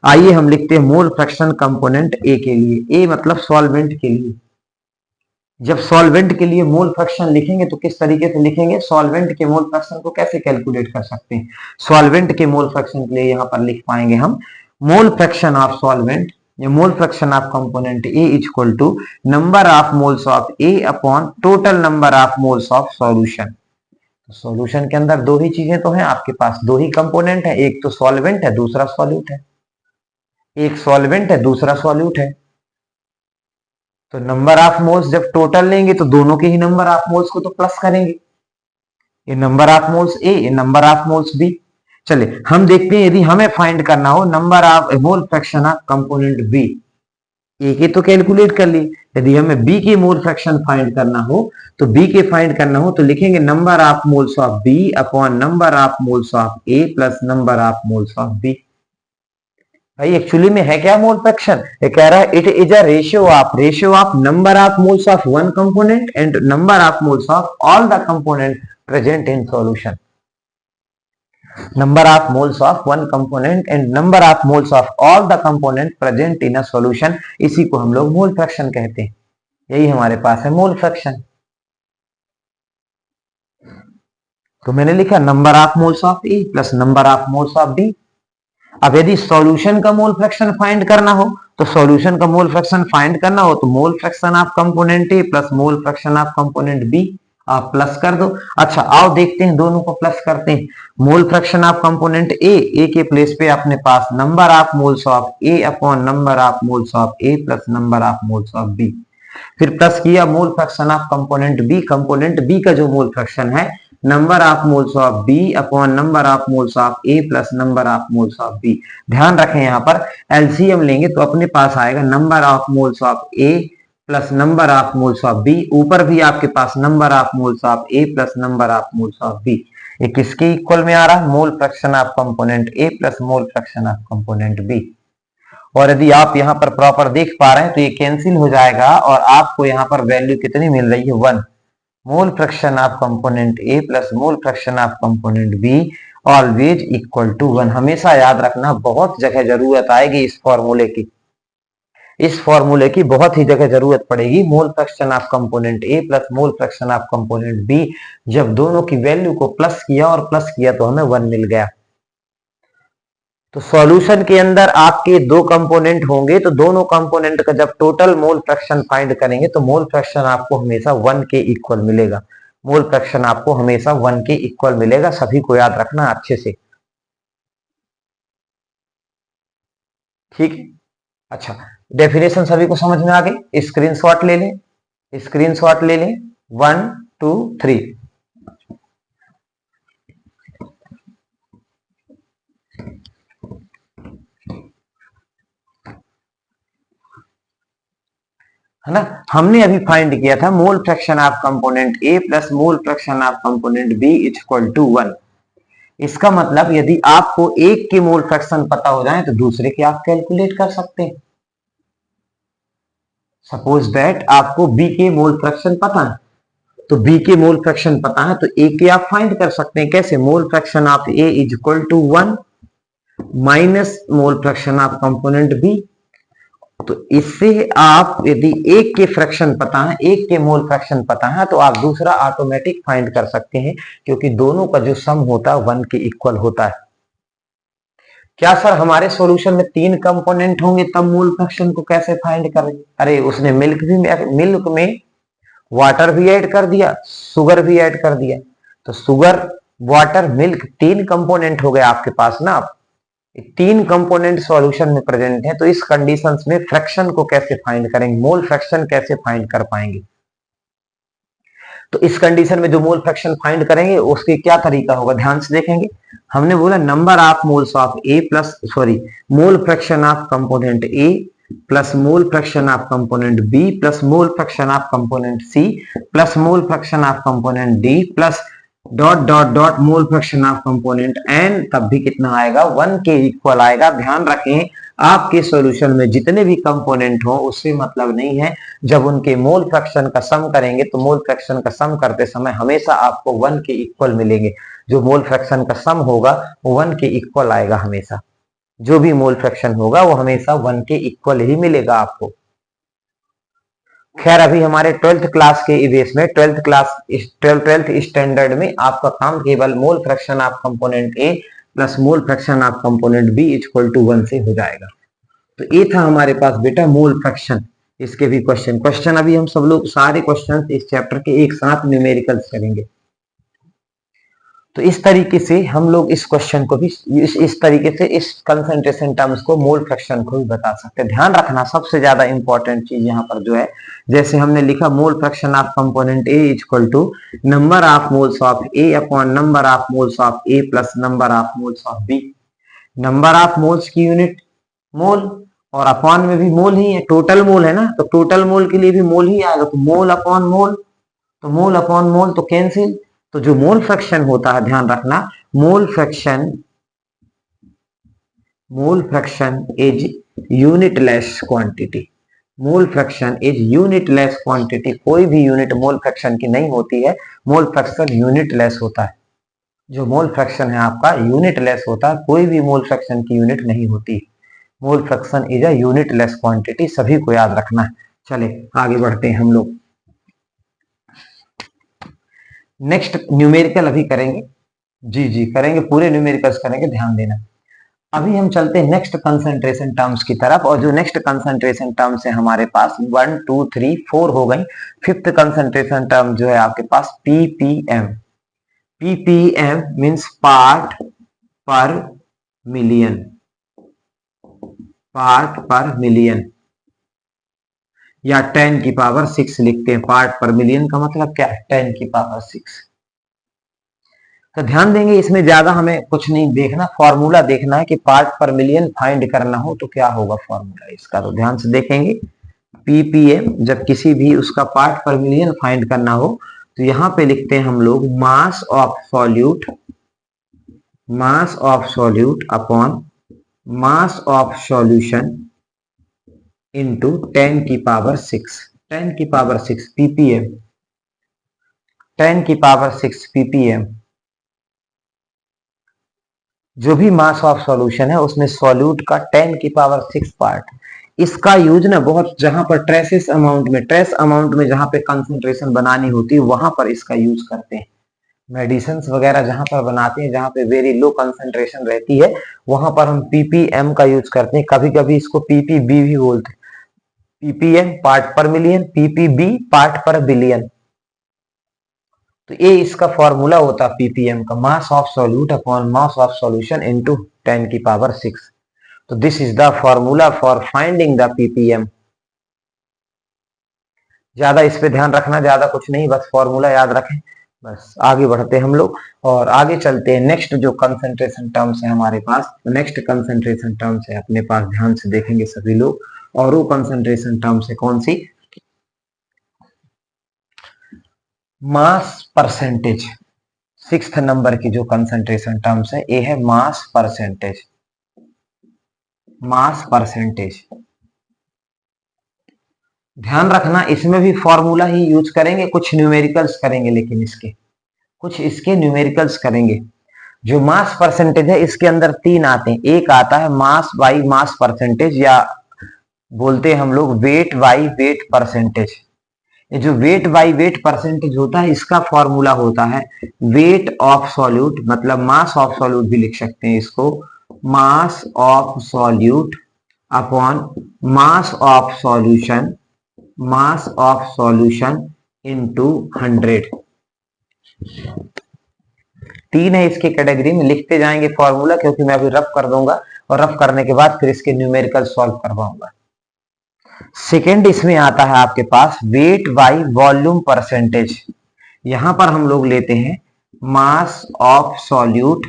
आइए हम लिखते हैं मोल फ्रैक्शन कंपोनेंट ए के लिए, ए मतलब सॉल्वेंट के लिए। जब सॉल्वेंट के लिए मोल फ्रैक्शन लिखेंगे तो किस तरीके से लिखेंगे, सॉल्वेंट के मोल फ्रैक्शन को कैसे कैलकुलेट कर सकते हैं। सॉल्वेंट के मोल फ्रैक्शन के लिए यहां पर लिख पाएंगे हम मोल फ्रैक्शन ऑफ सॉल्वेंट या mole fraction of component A equal to number of moles of A upon total number of moles of solution. Solution के अंदर दो ही चीजें तो हैं आपके पास, दो ही कंपोनेंट है, एक तो सॉल्वेंट है दूसरा सॉल्यूट है, एक सॉल्वेंट है दूसरा सॉल्यूट है। तो नंबर ऑफ मोल्स जब टोटल लेंगे तो दोनों के ही नंबर ऑफ मोल्स को तो प्लस करेंगे, ये नंबर ऑफ मोल्स ए, ये नंबर ऑफ मोल्स बी। चले हम देखते हैं, यदि हमें फाइंड करना हो number of mole fraction of component B, A के तो कैलकुलेट कर ली, यदि हमें बी की मोल फ्रैक्शन फाइंड करना हो तो बी के फाइंड करना हो तो लिखेंगे number of moles of B upon number of moles of A plus number of moles of B. भाई एक्चुअली में है क्या मोल फ्रैक्शन, ये कह रहा है it is a ratio of number of moles of one component and number of moles of all the component present in solution. Number of moles of one component and number of moles of all the component present in a solution, इसी को हम लोग mole fraction कहते हैं। यही हमारे पास है mole fraction. तो मैंने लिखा number of moles of A plus number of moles of B. अब यदि सॉल्यूशन का मोल फ्रैक्शन फाइंड करना हो तो सॉल्यूशन का मोल फ्रैक्शन फाइंड करना हो तो mole fraction of component A plus mole fraction of component B आप प्लस कर दो। अच्छा आओ देखते हैं, दोनों को प्लस करते हैं। Mole fraction of component A के प्लेस पे अपने पास number of moles of A upon number of moles of A plus number of moles of B. फिर प्लस किया mole fraction of component B का जो मोल फ्रैक्शन है number of moles of B upon number of moles of A plus number of moles of B. ध्यान रखें यहाँ पर LCM लेंगे तो अपने पास आएगा number of moles of A plus number of moles of B. ऊपर भी आपके पास number of moles of A plus number of moles of B. ये किसके इक्वल में आ रहा है? Mole fraction of component A plus mole fraction of component B. और यदि आप यहाँ पर प्रॉपर देख पा रहे हैं तो ये कैंसिल हो जाएगा और आपको यहाँ पर वैल्यू कितनी मिल रही है? 1। Mole fraction of component A plus mole fraction of component B always equal to 1। हमेशा याद रखना, बहुत जगह जरूरत आएगी इस फॉर्मूले की, इस फॉर्मूले की बहुत ही जगह जरूरत पड़ेगी। Mole fraction of component A plus mole fraction of component B, जब दोनों की वैल्यू को प्लस किया और प्लस किया तो हमें 1 मिल गया। तो सॉल्यूशन के अंदर आपके दो कंपोनेंट होंगे तो दोनों कंपोनेंट का जब टोटल मोल फ्रैक्शन फाइंड करेंगे तो मोल फ्रैक्शन आपको हमेशा 1 के इक्वल मिलेगा। मोल फ्रैक्शन आपको हमेशा 1 के इक्वल मिलेगा, सभी को याद रखना अच्छे से, ठीक। अच्छा, डेफिनेशन सभी को समझ में आ गई? स्क्रीनशॉट ले लें, स्क्रीनशॉट ले लें। 1 2 3। है ना, हमने अभी फाइंड किया था mole fraction of component A plus mole fraction of component B is equal to 1। इसका मतलब यदि आपको एक के मोल फ्रैक्शन पता हो जाए तो दूसरे के आप कैलकुलेट कर सकते हैं। सपोज दैट आपको बी के मोल फ्रैक्शन पता है, तो बी के मोल फ्रैक्शन पता है तो ए के आप फाइंड कर सकते हैं। कैसे? Mole fraction of A is equal to 1 minus mole fraction of component B. तो इससे आप यदि एक के फ्रैक्शन पता है, एक के मोल फ्रैक्शन पता है तो आप दूसरा ऑटोमेटिक फाइंड कर सकते हैं, क्योंकि दोनों का जो सम होता है 1 के इक्वल होता है। क्या सर हमारे सॉल्यूशन में 3 कंपोनेंट होंगे तब मोल फ्रैक्शन को कैसे फाइंड करेंगे? अरे उसने मिल्क में वाटर भी ऐड कर दिया, शुगर भी ऐड कर दिया, तो शुगर वाटर मिल्क 3 कंपोनेंट हो गए आपके पास ना। 3 कंपोनेंट सॉल्यूशन में प्रेजेंट है, तो इस कंडीशंस में फ्रैक्शन को कैसे फाइंड करेंगे? मोल फ्रैक्शन कैसे फाइंड कर पाएंगे? तो इस कंडीशन में जो मोल फ्रैक्शन फाइंड करेंगे उसके क्या तरीका होगा, ध्यान से देखेंगे। हमने बोला number of moles of A plus mole fraction of component A plus mole fraction of component B plus mole fraction of component C plus mole fraction of component D plus dot dot dot mole fraction of component N, तब भी कितना आएगा? 1 के equal आएगा। ध्यान रखें, आपके solution में जितने भी कंपोनेंट हो उससे मतलब नहीं है, जब उनके मोल फ्रैक्शन का सम करेंगे तो मोल फ्रैक्शन का सम करते समय हमेशा आपको 1 के इक्वल मिलेंगे। जो मोल फ्रैक्शन का सम होगा वो 1 के इक्वल आएगा हमेशा। जो भी मोल फ्रैक्शन होगा वो हमेशा 1 के इक्वल ही मिलेगा आपको। खैर अभी हमारे 12th क्लास के बेस में 12th स्टैंडर्ड में आपका काम केवल mole fraction of component A plus mole fraction of component B equal to 1 से हो जाएगा। तो ये था हमारे पास बेटा मोल फ्रैक्शन। इसके भी क्वेश्चन अभी हम सब लोग सारे क्वेश्चन इस चैप्टर के एक साथ न्यूमेरिकल्स करेंगे। तो इस तरीके से हम लोग इस क्वेश्चन को भी इस तरीके से इस कंसंट्रेशन टर्म्स को मोल फ्रैक्शन को भी बता सकते हैं। ध्यान रखना सबसे ज्यादा इंपॉर्टेंट चीज यहाँ पर जो है, जैसे हमने लिखा mole fraction of component A equal to number of moles of A upon number of moles of A plus number of moles of B. Number of moles की यूनिट मोल और अपॉन में भी मोल ही है, टोटल मोल है ना, तो total mole के लिए भी मोल ही आएगा। तो मोल अपॉन मोल, तो मोल अपॉन मोल तो कैंसिल। तो जो मोल फ्रैक्शन होता है, ध्यान रखना, mole fraction is unitless quantity. Mole fraction is unitless quantity. कोई भी यूनिट मोल फ्रैक्शन की नहीं होती है, मोल फ्रैक्शन यूनिटलेस होता है। जो मोल फ्रैक्शन है आपका यूनिटलेस होता है, कोई भी मोल फ्रैक्शन की यूनिट नहीं होती। Mole fraction is a unitless quantity, सभी को याद रखना है। चले आगे बढ़ते हैं हम लोग। नेक्स्ट न्यूमेरिकल अभी करेंगे, जी करेंगे, पूरे न्यूमेरिकल्स करेंगे, ध्यान देना। अभी हम चलते हैं नेक्स्ट कंसंट्रेशन टर्म्स की तरफ, और जो नेक्स्ट कंसंट्रेशन टर्म्स है हमारे पास 1 2 3 4 हो गई। 5th कंसंट्रेशन टर्म जो है आपके पास पीपीएम। पीपीएम मींस पार्ट पर मिलियन, पार्ट पर मिलियन, या 10 की पावर 6 लिखते हैं। पार्ट पर मिलियन का मतलब क्या है? 10 की पावर 6। तो ध्यान देंगे, इसमें ज्यादा हमें कुछ नहीं देखना, फॉर्मूला देखना है कि पार्ट पर मिलियन फाइंड करना हो तो क्या होगा फॉर्मूला इसका। तो ध्यान से देखेंगे, पीपीएम जब किसी भी उसका पार्ट पर मिलियन फाइंड करना हो तो यहां पे लिखते हैं हम लोग मास of solute upon mass of solution into 10 की पावर 6, 10 की पावर 6 पीपीएम, 10 की पावर 6 पीपीएम। जो भी मास ऑफ सॉल्यूशन है उसमें सॉल्यूट का 10 की पावर 6 पार्ट। इसका यूज ना बहुत, जहां पर ट्रेस अमाउंट में जहां पे कंसंट्रेशन बनानी होती है वहां पर इसका यूज करते हैं। मेडिसिन वगैरह जहां पर बनाते हैं, जहां पे वेरी लो कंसंट्रेशन रहती है, वहां पर हम पीपीएम का यूज करते हैं। कभी कभी इसको पीपीबी भी बोलते हैं, पीपीएम पार्ट पर मिलियन, पीपीबी पार्ट पर बिलियन। तो ये इसका फॉर्मूला होता है पीपीएम का, मास of solute upon mass of solution into 10 की पावर 6। तो this is the formula for finding the ppm. ज्यादा इस पे ध्यान रखना, ज्यादा कुछ नहीं, बस फॉर्मूला याद रखें, बस आगे बढ़ते हैं हम लोग और आगे चलते हैं। नेक्स्ट जो कंसंट्रेशन टर्म्स है हमारे पास, नेक्स्ट कंसंट्रेशन टर्म्स है अपने पास, ध्यान से देखेंगे सभी लोग। और वो कंसंट्रेशन टर्म्स है कौन सी, मास परसेंटेज। 6th नंबर की जो कंसंट्रेशन टर्म्स है ये है मास परसेंटेज, मास परसेंटेज। ध्यान रखना इसमें भी फॉर्मूला ही यूज करेंगे, कुछ न्यूमेरिकल्स करेंगे, लेकिन इसके कुछ इसके न्यूमेरिकल्स करेंगे। जो मास परसेंटेज है इसके अंदर 3 आते हैं, एक आता है मास बाई मास परसेंटेज, या बोलते हैं हम लोग वेट बाई वेट परसेंटेज। ये जो वेट बाई वेट परसेंटेज होता है इसका फॉर्मूला होता है वेट ऑफ सॉल्यूट, मतलब मास ऑफ सॉल्यूट भी लिख सकते हैं इसको, मास of solute upon mass of solution, mass of solution into 100। 3 है इसके कैटेगरी में, लिखते जाएंगे फॉर्मूला, क्योंकि मैं अभी रफ कर दूंगा और रफ करने के बाद फिर इसके न्यूमेरिकल सॉल्व करवाऊंगा। सेकेंड इसमें आता है आपके पास वेट बाई वॉल्यूम परसेंटेज। यहां पर हम लोग लेते हैं mass of solute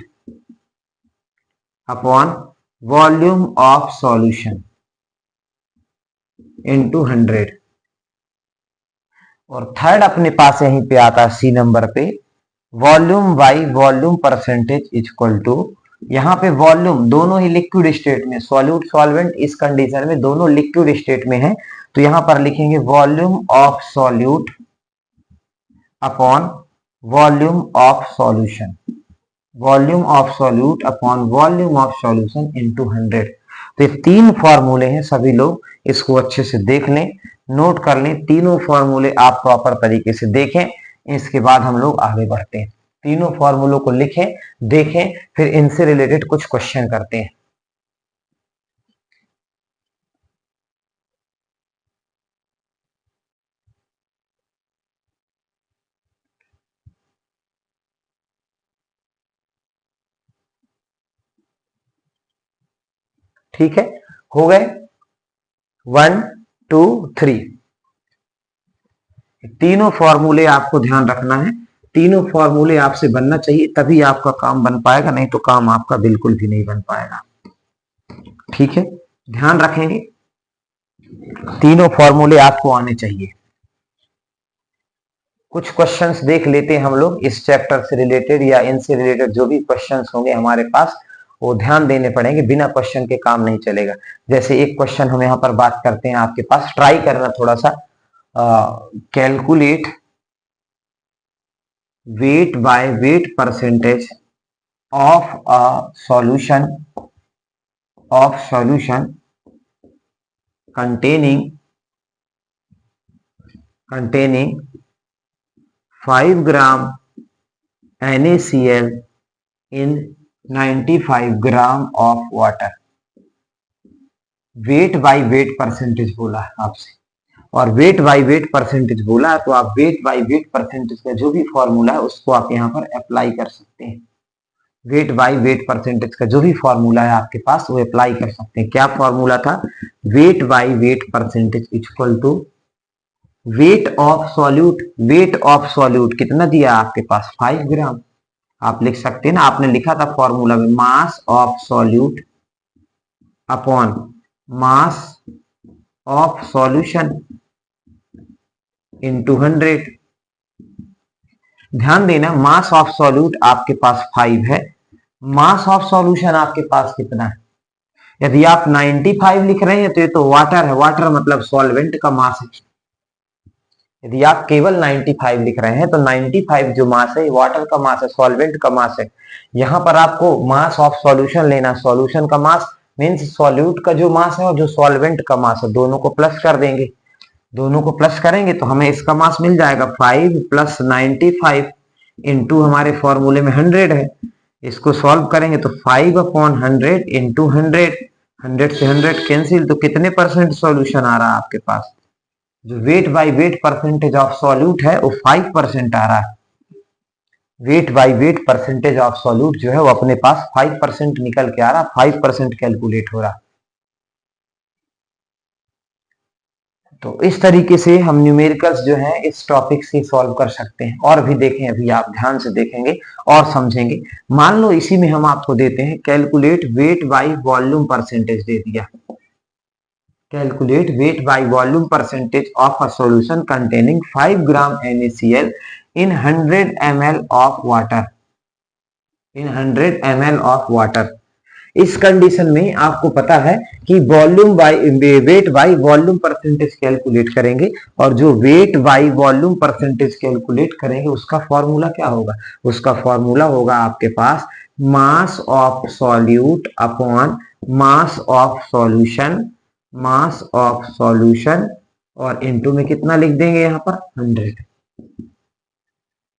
upon volume of solution into 100। और थर्ड अपने पास यहीं पे आता है सी नंबर पे, volume by volume percentage equal to, यहां पे वॉल्यूम दोनों ही लिक्विड स्टेट में, सॉल्यूट सॉल्वेंट इस कंडीशन में दोनों लिक्विड स्टेट में है, तो यहां पर लिखेंगे volume of solute upon volume of solution, volume of solute upon volume of solution into 100। तो ये 3 फॉर्मूले हैं, सभी लोग इसको अच्छे से देख लें, नोट कर लें। तीनों फॉर्मूले आप प्रॉपर तरीके से देखें, इसके बाद हम लोग आगे बढ़ते हैं। तीनों फॉर्मूलों को लिखें, देखें, फिर इनसे रिलेटेड कुछ क्वेश्चन करते हैं। ठीक है, हो गए 1 2 3। तीनों फॉर्मूले आपको ध्यान रखना है, तीनों फॉर्मूले आपसे बनना चाहिए, तभी आपका काम बन पाएगा, नहीं तो काम आपका बिल्कुल भी नहीं बन पाएगा। ठीक है, ध्यान रखेंगे, तीनों फॉर्मूले आपको आने चाहिए। कुछ क्वेश्चंस देख लेते हैं हम लोग इस चैप्टर से रिलेटेड, या इनसे रिलेटेड जो भी क्वेश्चंस होंगे हमारे पास वो ध्यान देने पड़ेंगे, बिना क्वेश्चन के काम नहीं चलेगा। जैसे एक क्वेश्चन हम यहाँ पर बात करते हैं, आपके पास ट्राई करना थोड़ा सा, calculate wait by weight percentage of a solution containing 5 gram NaCl in 95 gram of water. Wait by weight percentage बोला है आपसे, और वेट बाय वेट परसेंटेज बोला है, तो आप वेट बाय वेट परसेंटेज का जो भी फॉर्मूला है उसको आप यहाँ पर अप्लाई कर सकते हैं। वेट बाय वेट परसेंटेज का जो भी फॉर्मूला है आपके पास वो अप्लाई कर सकते हैं। क्या फॉर्मूला था, weight by weight percentage equal to weight of solute, weight of solute कितना दिया आपके पास 5 ग्राम, आप लिख सकते हैं ना, आपने लिखा था फॉर्मूला में मास of solute upon mass of solution into 100। ध्यान देना, मास ऑफ सॉल्यूट आपके पास 5 है, मास ऑफ सॉल्यूशन आपके पास कितना है? यदि आप 95 लिख रहे हैं तो ये तो वाटर है, वाटर मतलब सॉल्वेंट का मास है। यदि आप केवल 95 लिख रहे हैं तो 95 जो मास है वाटर का मास है, सॉल्वेंट का मास है। यहां पर आपको मास ऑफ सॉल्यूशन लेना, सॉल्यूशन का मास मींस सॉल्यूट का जो मास है और जो सॉल्वेंट का मास है, दोनों को प्लस कर देंगे। दोनों को प्लस करेंगे तो हमें इसका मास मिल जाएगा 5 प्लस 95 इंटू हमारे फॉर्मूले में 100 है। इसको सॉल्व करेंगे तो 5 अपॉन 100 इंटू 100, 100 से 100 कैंसिल, तो कितने परसेंट सॉल्यूशन आ रहा है आपके पास? जो weight by wait percentage of solute है वो 5% आ रहा है। Weight by wait percentage of solute जो है वो अपने पास 5% निकल के आ रहा, 5% कैलकुलेट हो रहा। तो इस तरीके से हम न्यूमेरिकल्स जो है इस टॉपिक से सॉल्व कर सकते हैं। और भी देखें, अभी आप ध्यान से देखेंगे और समझेंगे। मान लो इसी में हम आपको देते हैं calculate weight by volume percentage दे दिया, calculate weight by volume percentage of a solution containing 5 gram NaCl in 100 ml of water, in 100 ml of water. इस कंडीशन में आपको पता है कि volume by weight by volume percentage calculate करेंगे, और जो weight by volume percentage calculate करेंगे उसका फॉर्मूला क्या होगा? उसका फॉर्मूला होगा आपके पास mass of solute upon mass of solution, mass of solution, और इनटू में कितना लिख देंगे यहां पर 100।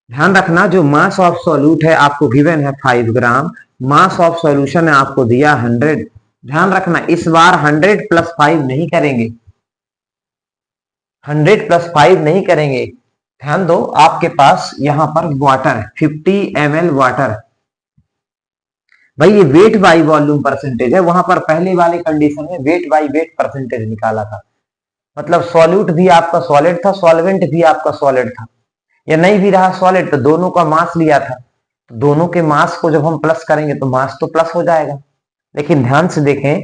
ध्यान रखना, जो मास ऑफ सॉल्यूट है आपको गिवन है 5 ग्राम, मास ऑफ सॉल्यूशन है आपको दिया 100। ध्यान रखना, इस बार 100 प्लस 5 नहीं करेंगे, 100 प्लस 5 नहीं करेंगे। ध्यान दो, आपके पास यहां पर वाटर 50 ml वाटर, भाई ये वेट बाई वॉल्यूम परसेंटेज है, वहां पर पहले वाले कंडीशन में वेट बाई वेट परसेंटेज निकाला था, मतलब सॉल्यूट भी आपका सॉलिड था, सॉल्वेंट भी आपका सॉलिड था, या नहीं भी रहा सॉलिड तो दोनों का मास लिया था, तो दोनों के मास को जब हम प्लस करेंगे तो मास तो प्लस हो जाएगा। लेकिन ध्यान से देखें,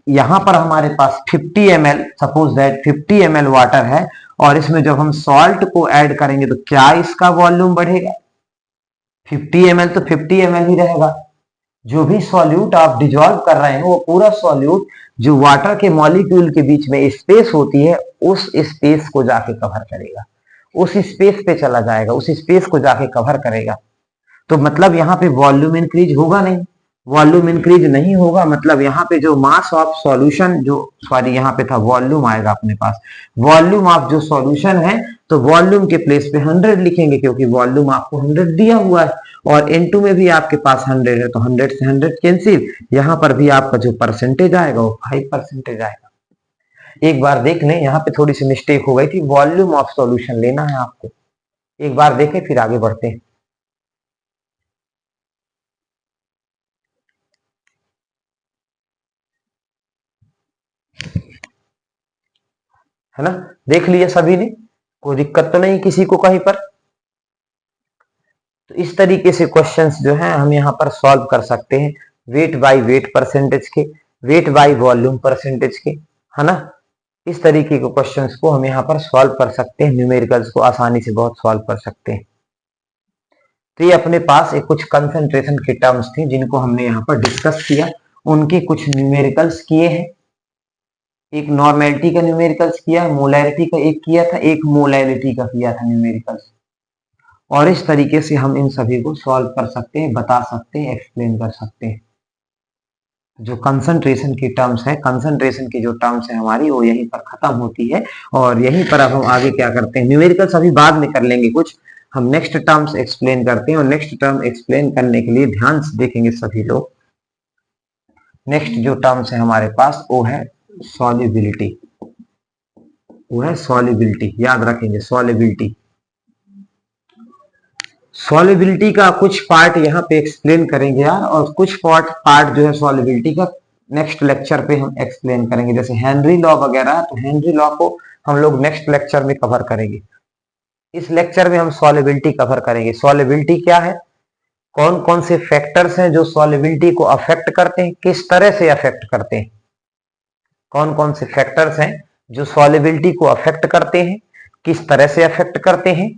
यहां पर हमारे पास 50 ml, suppose that 50 ml water है, और इसमें जब हम सॉल्ट को ऐड करेंगे तो क्या इसका वॉल्यूम बढ़ेगा? 50 ml तो 50 ml ही रहेगा। जो भी सॉल्यूट आप डिजॉल्व कर रहे हैं वो पूरा सॉल्यूट जो वाटर के मॉलिक्यूल के बीच में स्पेस होती है उस स्पेस को जाके कवर करेगा, उस स्पेस पे चला जाएगा, उस स्पेस को जाके कवर करेगा। तो मतलब यहाँ पे वॉल्यूम इंक्रीज होगा नहीं, वॉल्यूम इंक्रीज नहीं होगा, मतलब यहाँ पे जो मास ऑफ सॉल्यूशन, जो सॉरी यहाँ पे था वॉल्यूम आएगा अपने पास, वॉल्यूम ऑफ जो सॉल्यूशन है, तो वॉल्यूम के प्लेस पे 100 लिखेंगे क्योंकि वॉल्यूम आपको 100 दिया हुआ है, और इनटू में भी आपके पास 100 है तो 100 से 100 कैंसिल, यहाँ पर भी आपका जो परसेंटेज आएगा वो 5% आएगा। एक बार देख लें, यहाँ पे थोड़ी सी मिस्टेक हो गई थी, वॉल्यूम ऑफ सॉल्यूशन लेना है आपको। एक बार देखें फिर आगे बढ़ते हैं। है ना, देख लिया सभी ने, कोई दिक्कत तो नहीं किसी को कहीं पर? तो इस तरीके से क्वेश्चंस जो है हम यहाँ पर सॉल्व कर सकते हैं, वेट बाय वेट परसेंटेज के, वेट बाय वॉल्यूम परसेंटेज के, है ना। इस तरीके के क्वेश्चंस को हम यहाँ पर सॉल्व कर सकते हैं, न्यूमेरिकल्स को आसानी से बहुत सॉल्व कर सकते हैं। तो ये अपने पास एक कुछ कंसंट्रेशन की टर्म्स थी जिनको हमने यहाँ पर डिस्कस किया, उनके कुछ न्यूमेरिकल्स किए हैं। एक नॉर्मेलिटी का न्यूमेरिकल्स किया, मोलैरिटी का एक किया था, एक मोलैलिटी का किया था न्यूमेरिकल्स, और इस तरीके से हम इन सभी को सॉल्व कर सकते हैं, बता सकते हैं, एक्सप्लेन कर सकते हैं। जो कंसंट्रेशन की टर्म्स है, कंसंट्रेशन की जो टर्म्स है हमारी, वो यहीं पर खत्म होती है, और यहीं पर अब हम आगे क्या करते हैं, न्यूमेरिकल्स अभी बाद में कर लेंगे कुछ, हम नेक्स्ट टर्म्स एक्सप्लेन करते हैं, और नेक्स्ट टर्म एक्सप्लेन करने के लिए ध्यान से देखेंगे सभी लोग। नेक्स्ट जो टर्म्स है हमारे पास वो है सॉल्युबिलिटी, वो है सॉल्युबिलिटी, याद रखेंगे सॉल्युबिलिटी। सॉल्युबिलिटी का कुछ पार्ट यहाँ पे एक्सप्लेन करेंगे यार, और कुछ पार्ट जो है सॉल्युबिलिटी का नेक्स्ट लेक्चर पे हम एक्सप्लेन करेंगे, जैसे हेनरी लॉ वगैरह, तो हेनरी लॉ को हम लोग नेक्स्ट लेक्चर में कवर करेंगे। इस लेक्चर में हम सॉल्युबिलिटी कवर करेंगे। सॉल्युबिलिटी क्या है? कौन कौन से फैक्टर्स हैं जो सॉल्युबिलिटी को अफेक्ट करते हैं, किस तरह से अफेक्ट करते हैं, कौन कौन से फैक्टर्स हैं जो सॉल्युबिलिटी को अफेक्ट करते हैं, किस तरह से अफेक्ट करते हैं,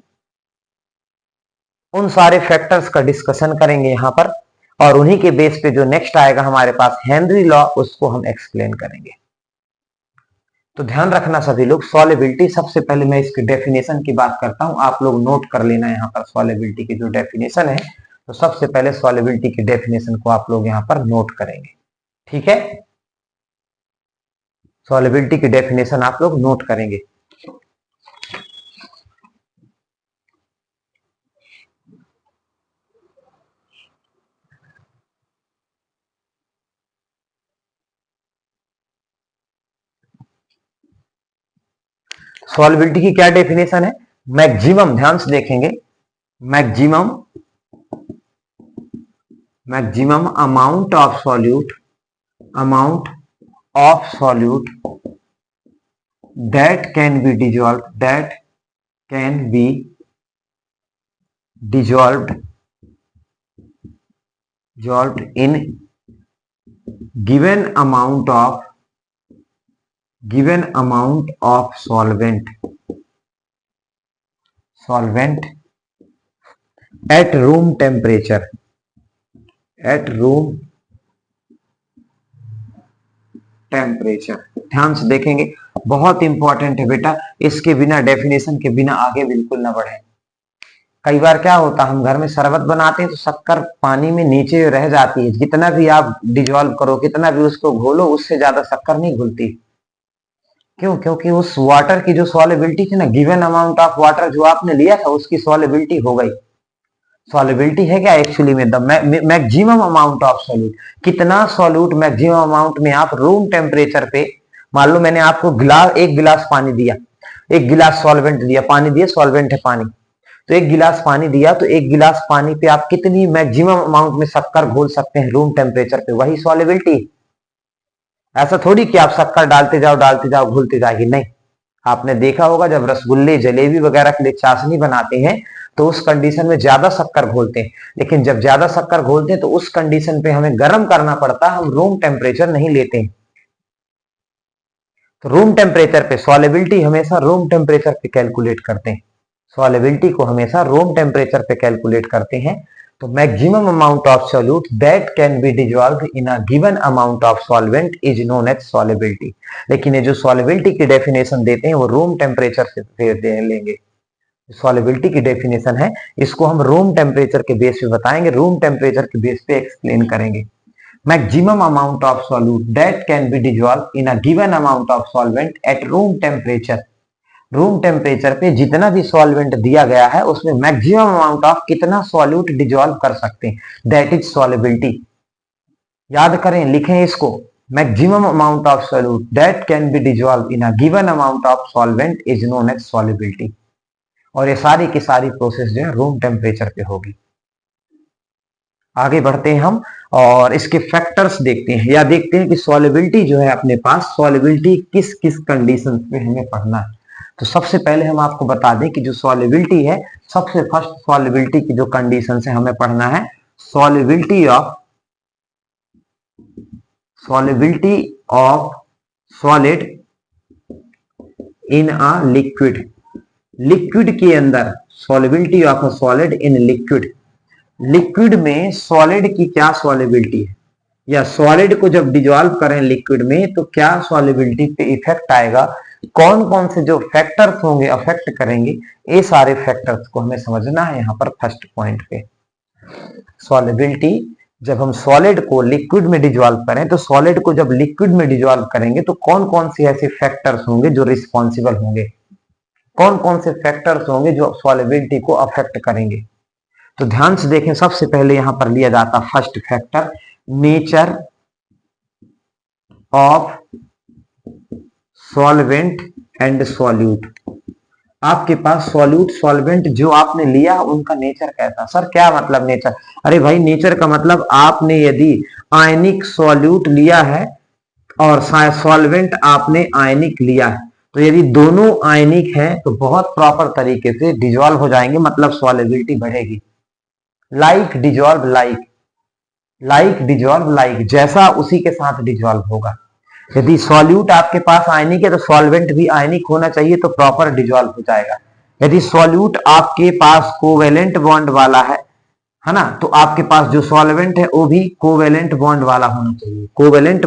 उन सारे फैक्टर्स का डिस्कशन करेंगे यहां पर, और उन्हीं के बेस पे जो नेक्स्ट आएगा हमारे पास हेनरी लॉ, उसको हम एक्सप्लेन करेंगे। तो ध्यान रखना सभी लोग, सॉल्युबिलिटी, सबसे पहले मैं इसकी डेफिनेशन की बात करता हूं, आप लोग नोट कर लेना यहां पर सॉल्युबिलिटी की जो डेफिनेशन है। तो सबसे पहले सॉल्युबिलिटी की डेफिनेशन को आप लोग यहां पर नोट करेंगे, ठीक है। सॉल्युबिलिटी की डेफिनेशन आप लोग नोट करेंगे। सॉल्युबिलिटी की क्या डेफिनेशन है? मैक्सिमम, ध्यान से देखेंगे, maximum maximum amount of solute, amount of solute that can be dissolved, that can be dissolved in given amount of solvent at room temperature, ध्यान से देखेंगे, बहुत इंपॉर्टेंट है बेटा, इसके बिना, डेफिनेशन के बिना आगे बिल्कुल ना बढ़े। कई बार क्या होता है, हम घर में शरबत बनाते हैं तो शक्कर पानी में नीचे रह जाती है, जितना भी आप डिजोल्व करो, कितना भी उसको घोलो, उससे ज्यादा शक्कर नहीं घुलती। क्यों? क्योंकि उस वाटर की जो सॉल्युबिलिटी थी ना, गिवन अमाउंट ऑफ वाटर जो आपने लिया था, उसकी सॉल्युबिलिटी हो गई। सॉल्युबिलिटी है क्या एक्चुअली में? The maximum amount of solute, कितना सॉल्यूट मैक्सिमम अमाउंट में आप रूम टेम्परेचर पे, मान लो मैंने आपको एक गिलास पानी दिया, एक गिलास सॉल्वेंट दिया, पानी दिया, सॉल्वेंट है पानी, तो एक गिलास पानी दिया, तो एक गिलास पानी पे आप कितनी मैक्सिमम अमाउंट में शक्कर घोल सकते हैं रूम टेम्परेचर पे, वही सॉल्युबिलिटी। ऐसा थोड़ी कि आप शक्कर डालते जाओ घुलते जाएगी, नहीं। आपने देखा होगा जब रसगुल्ले, जलेबी वगैरह के लिए चाशनी बनाते हैं तो उस कंडीशन में ज्यादा शक्कर घोलते हैं, लेकिन जब ज्यादा शक्कर घोलते हैं तो उस कंडीशन पे हमें गर्म करना पड़ता है, हम रूम टेम्परेचर नहीं लेते हैं। तो रूम टेम्परेचर पे सॉल्युबिलिटी हमेशा रूम टेम्परेचर पे कैलकुलेट करते हैं, सॉल्युबिलिटी को हमेशा रूम टेम्परेचर पे कैलकुलेट करते हैं। तो maximum amount of solute that can be dissolved in a given amount of solvent is known as solubility. लेकिन ये जो सॉल्युबिलिटी की डेफिनेशन देते हैं वो रूम टेम्परेचर से दे लेंगे। सॉल्युबिलिटी की डेफिनेशन है, इसको हम रूम टेम्परेचर के बेस पे बताएंगे, रूम टेम्परेचर के बेस पे एक्सप्लेन करेंगे। Maximum amount of solute that can be dissolve in a given amount of solvent at room temperature, room temperature पे जितना भी सॉल्वेंट दिया गया है उसमें मैक्सिमम अमाउंट ऑफ कितना सॉल्यूट डिजॉल्व कर सकते हैं, दैट इज सॉल्युबिलिटी। याद करें, लिखें इसको, maximum amount of solute that can be dissolve in a given amount of solvent is known as solubility. और ये सारी की सारी प्रोसेस जो है रूम टेम्परेचर पे होगी। आगे बढ़ते हैं हम और इसके फैक्टर्स देखते हैं, या देखते हैं कि सॉल्युबिलिटी जो है अपने पास, सॉल्युबिलिटी किस किस कंडीशन पे हमें पढ़ना है। तो सबसे पहले हम आपको बता दें कि जो सॉल्युबिलिटी है, सबसे फर्स्ट सॉल्युबिलिटी की जो कंडीशन है हमें पढ़ना है, solubility of solid in a liquid, liquid के अंदर, solubility of a solid in liquid, liquid में सॉलिड की क्या सॉल्युबिलिटी है, या सॉलिड को जब डिजॉल्व करें लिक्विड में तो क्या सॉल्युबिलिटी पे इफेक्ट आएगा, कौन कौन से जो फैक्टर्स होंगे अफेक्ट करेंगे, ये सारे फैक्टर्स को हमें समझना है यहां पर फर्स्ट पॉइंट पे। सॉल्युबिलिटी, जब हम सॉलिड को लिक्विड में डिजॉल्व करें, तो सॉलिड को जब लिक्विड में डिजॉल्व करेंगे तो कौन कौन से ऐसे फैक्टर्स होंगे जो रिस्पॉन्सिबल होंगे, कौन कौन से फैक्टर्स होंगे जो सॉल्युबिलिटी को अफेक्ट करेंगे। तो ध्यान से देखें, सबसे पहले यहां पर लिया जाता first factor, nature of solvent and solute. आपके पास सॉल्यूट, सॉल्वेंट जो आपने लिया उनका नेचर कैसा। सर क्या मतलब नेचर? अरे भाई, नेचर का मतलब आपने यदि आयनिक सॉल्यूट लिया है और सॉल्वेंट आपने आयनिक लिया है, तो यदि दोनों आयनिक हैं तो बहुत प्रॉपर तरीके से डिजॉल्व हो जाएंगे, मतलब सॉल्युबिलिटी बढ़ेगी। Like dissolve like, like dissolve like, जैसा उसी के साथ डिजॉल्व होगा। यदि सॉल्यूट आपके पास आयनिक है तो सॉल्वेंट भी आयनिक होना चाहिए तो प्रॉपर डिजॉल्व हो जाएगा। यदि सॉल्यूट आपके पास कोवेलेंट बॉन्ड वाला है ना, तो आपके पास जो सॉल्वेंट है वो भी कोवेलेंट बॉन्ड वाला होना चाहिए। कोवेलेंट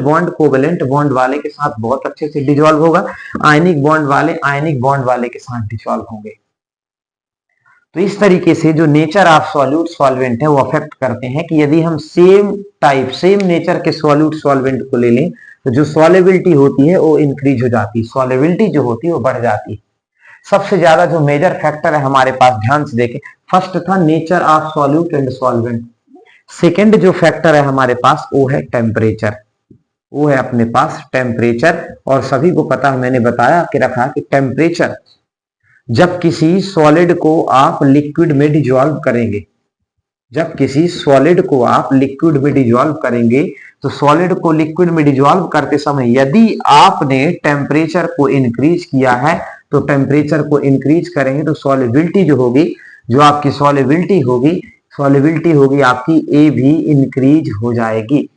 बॉन्ड वाले के साथ बहुत अच्छे से डिजॉल्व होगा, आयनिक बॉन्ड वाले के साथ डिजॉल्व होंगे। तो इस तरीके से जो नेचर ऑफ सॉल्यूट सॉल्वेंट है वो अफेक्ट करते हैं कि यदि हम सेम नेचर के सॉल्यूट सॉल्वेंट को ले लें तो जो सॉल्युबिलिटी होती है वो इंक्रीज हो जाती है, सॉल्युबिलिटी जो होती है वो बढ़ जाती है। सबसे ज्यादा जो मेजर फैक्टर है हमारे पास, ध्यान से देखें, फर्स्ट था nature of solute and solvent, second जो फैक्टर है हमारे पास वो है टेम्परेचर, वो है अपने पास टेम्परेचर। और सभी को पता है, मैंने बताया कि रखा कि टेम्परेचर, जब किसी सॉलिड को आप लिक्विड में डिजॉल्व करेंगे, जब किसी सॉलिड को आप लिक्विड में डिजॉल्व करेंगे तो सॉलिड को लिक्विड में डिजॉल्व करते समय यदि आपने टेम्परेचर को इंक्रीज किया है तो टेम्परेचर को इंक्रीज करेंगे तो सॉल्युबिलिटी जो होगी, जो आपकी सॉल्युबिलिटी होगी आपकी ए भी इंक्रीज हो जाएगी।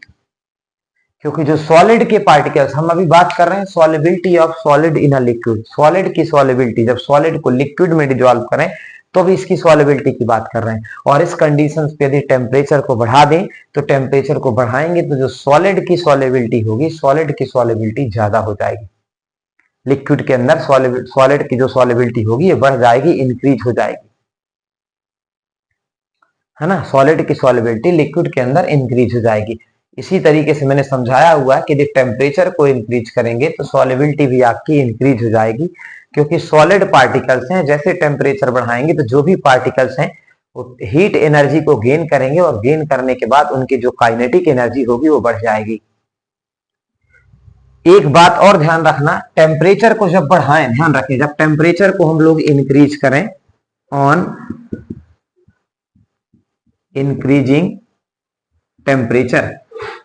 क्योंकि जो सॉलिड के पार्टिकल्स, हम अभी बात कर रहे हैं solubility of solid in a liquid, solid की सॉल्युबिलिटी, जब सॉलिड को लिक्विड में डिजॉल्व करें तो भी इसकी सॉल्युबिलिटी की बात कर रहे हैं। और इस कंडीशंस पे यदि टेम्परेचर को बढ़ा दें तो टेम्परेचर को बढ़ाएंगे तो जो सॉलिड की सॉल्युबिलिटी होगी, सॉलिड की सॉल्युबिलिटी ज्यादा हो जाएगी, लिक्विड के अंदर सॉलिड की जो सॉल्युबिलिटी होगी ये बढ़ जाएगी, इंक्रीज हो जाएगी, है ना। सॉलिड की सॉल्युबिलिटी लिक्विड के अंदर इंक्रीज हो जाएगी। इसी तरीके से मैंने समझाया हुआ है कि यदि टेम्परेचर को इंक्रीज करेंगे तो सॉल्युबिलिटी भी आपकी इंक्रीज हो जाएगी, क्योंकि सॉलिड पार्टिकल्स हैं, जैसे टेम्परेचर बढ़ाएंगे तो जो भी पार्टिकल्स हैं वो हीट एनर्जी को गेन करेंगे और गेन करने के बाद उनकी जो काइनेटिक एनर्जी होगी वो बढ़ जाएगी। एक बात और ध्यान रखना, टेम्परेचर को जब बढ़ाएं, ध्यान रखें, जब टेम्परेचर को हम लोग इंक्रीज करें, ऑन इंक्रीजिंग टेम्परेचर,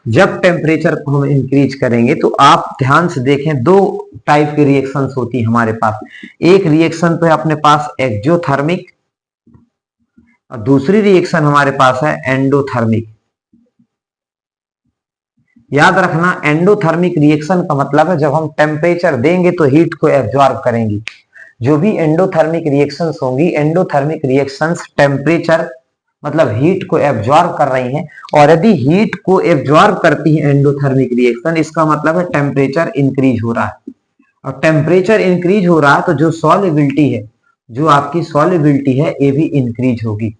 जब टेम्परेचर को हम इंक्रीज करेंगे तो आप ध्यान से देखें, दो टाइप की रिएक्शंस होती है हमारे पास। एक रिएक्शन तो है अपने पास एक्सोथर्मिक और दूसरी रिएक्शन हमारे पास है एंडोथर्मिक। याद रखना, एंडोथर्मिक रिएक्शन का मतलब है जब हम टेम्परेचर देंगे तो हीट को एब्जॉर्ब करेंगी। जो भी एंडोथर्मिक रिएक्शंस होंगी, एंडोथर्मिक रिएक्शंस टेम्परेचर मतलब हीट को एब्जॉर्ब कर रही हैं, और यदि हीट को एब्जॉर्ब करती है एंडोथर्मिक रिएक्शन, इसका मतलब है टेम्परेचर इंक्रीज हो रहा है। और टेम्परेचर इंक्रीज हो रहा है तो जो सॉल्युबिलिटी है, जो आपकी सॉल्युबिलिटी है ये भी इंक्रीज होगी।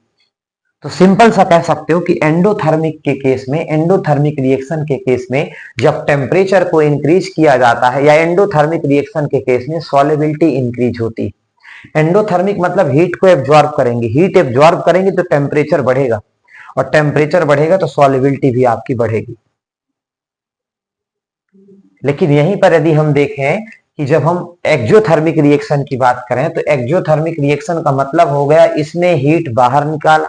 तो सिंपल सा कह सकते हो कि एंडोथर्मिक के केस में, एंडोथर्मिक रिएक्शन के केस में जब टेम्परेचर को इंक्रीज किया जाता है, या एंडोथर्मिक रिएक्शन के केस में सॉल्युबिलिटी इंक्रीज होती है। एंडोथर्मिक मतलब हीट को एब्जॉर्ब करेंगे, हीट एब्जॉर्ब करेंगे तो टेम्परेचर बढ़ेगा, और टेम्परेचर बढ़ेगा तो सॉल्युबिलिटी भी आपकी बढ़ेगी। लेकिन यहीं पर यदि हम देखें कि जब हम एक्सोथर्मिक रिएक्शन की बात करें तो एक्सोथर्मिक रिएक्शन का मतलब हो गया इसने हीट बाहर निकाला।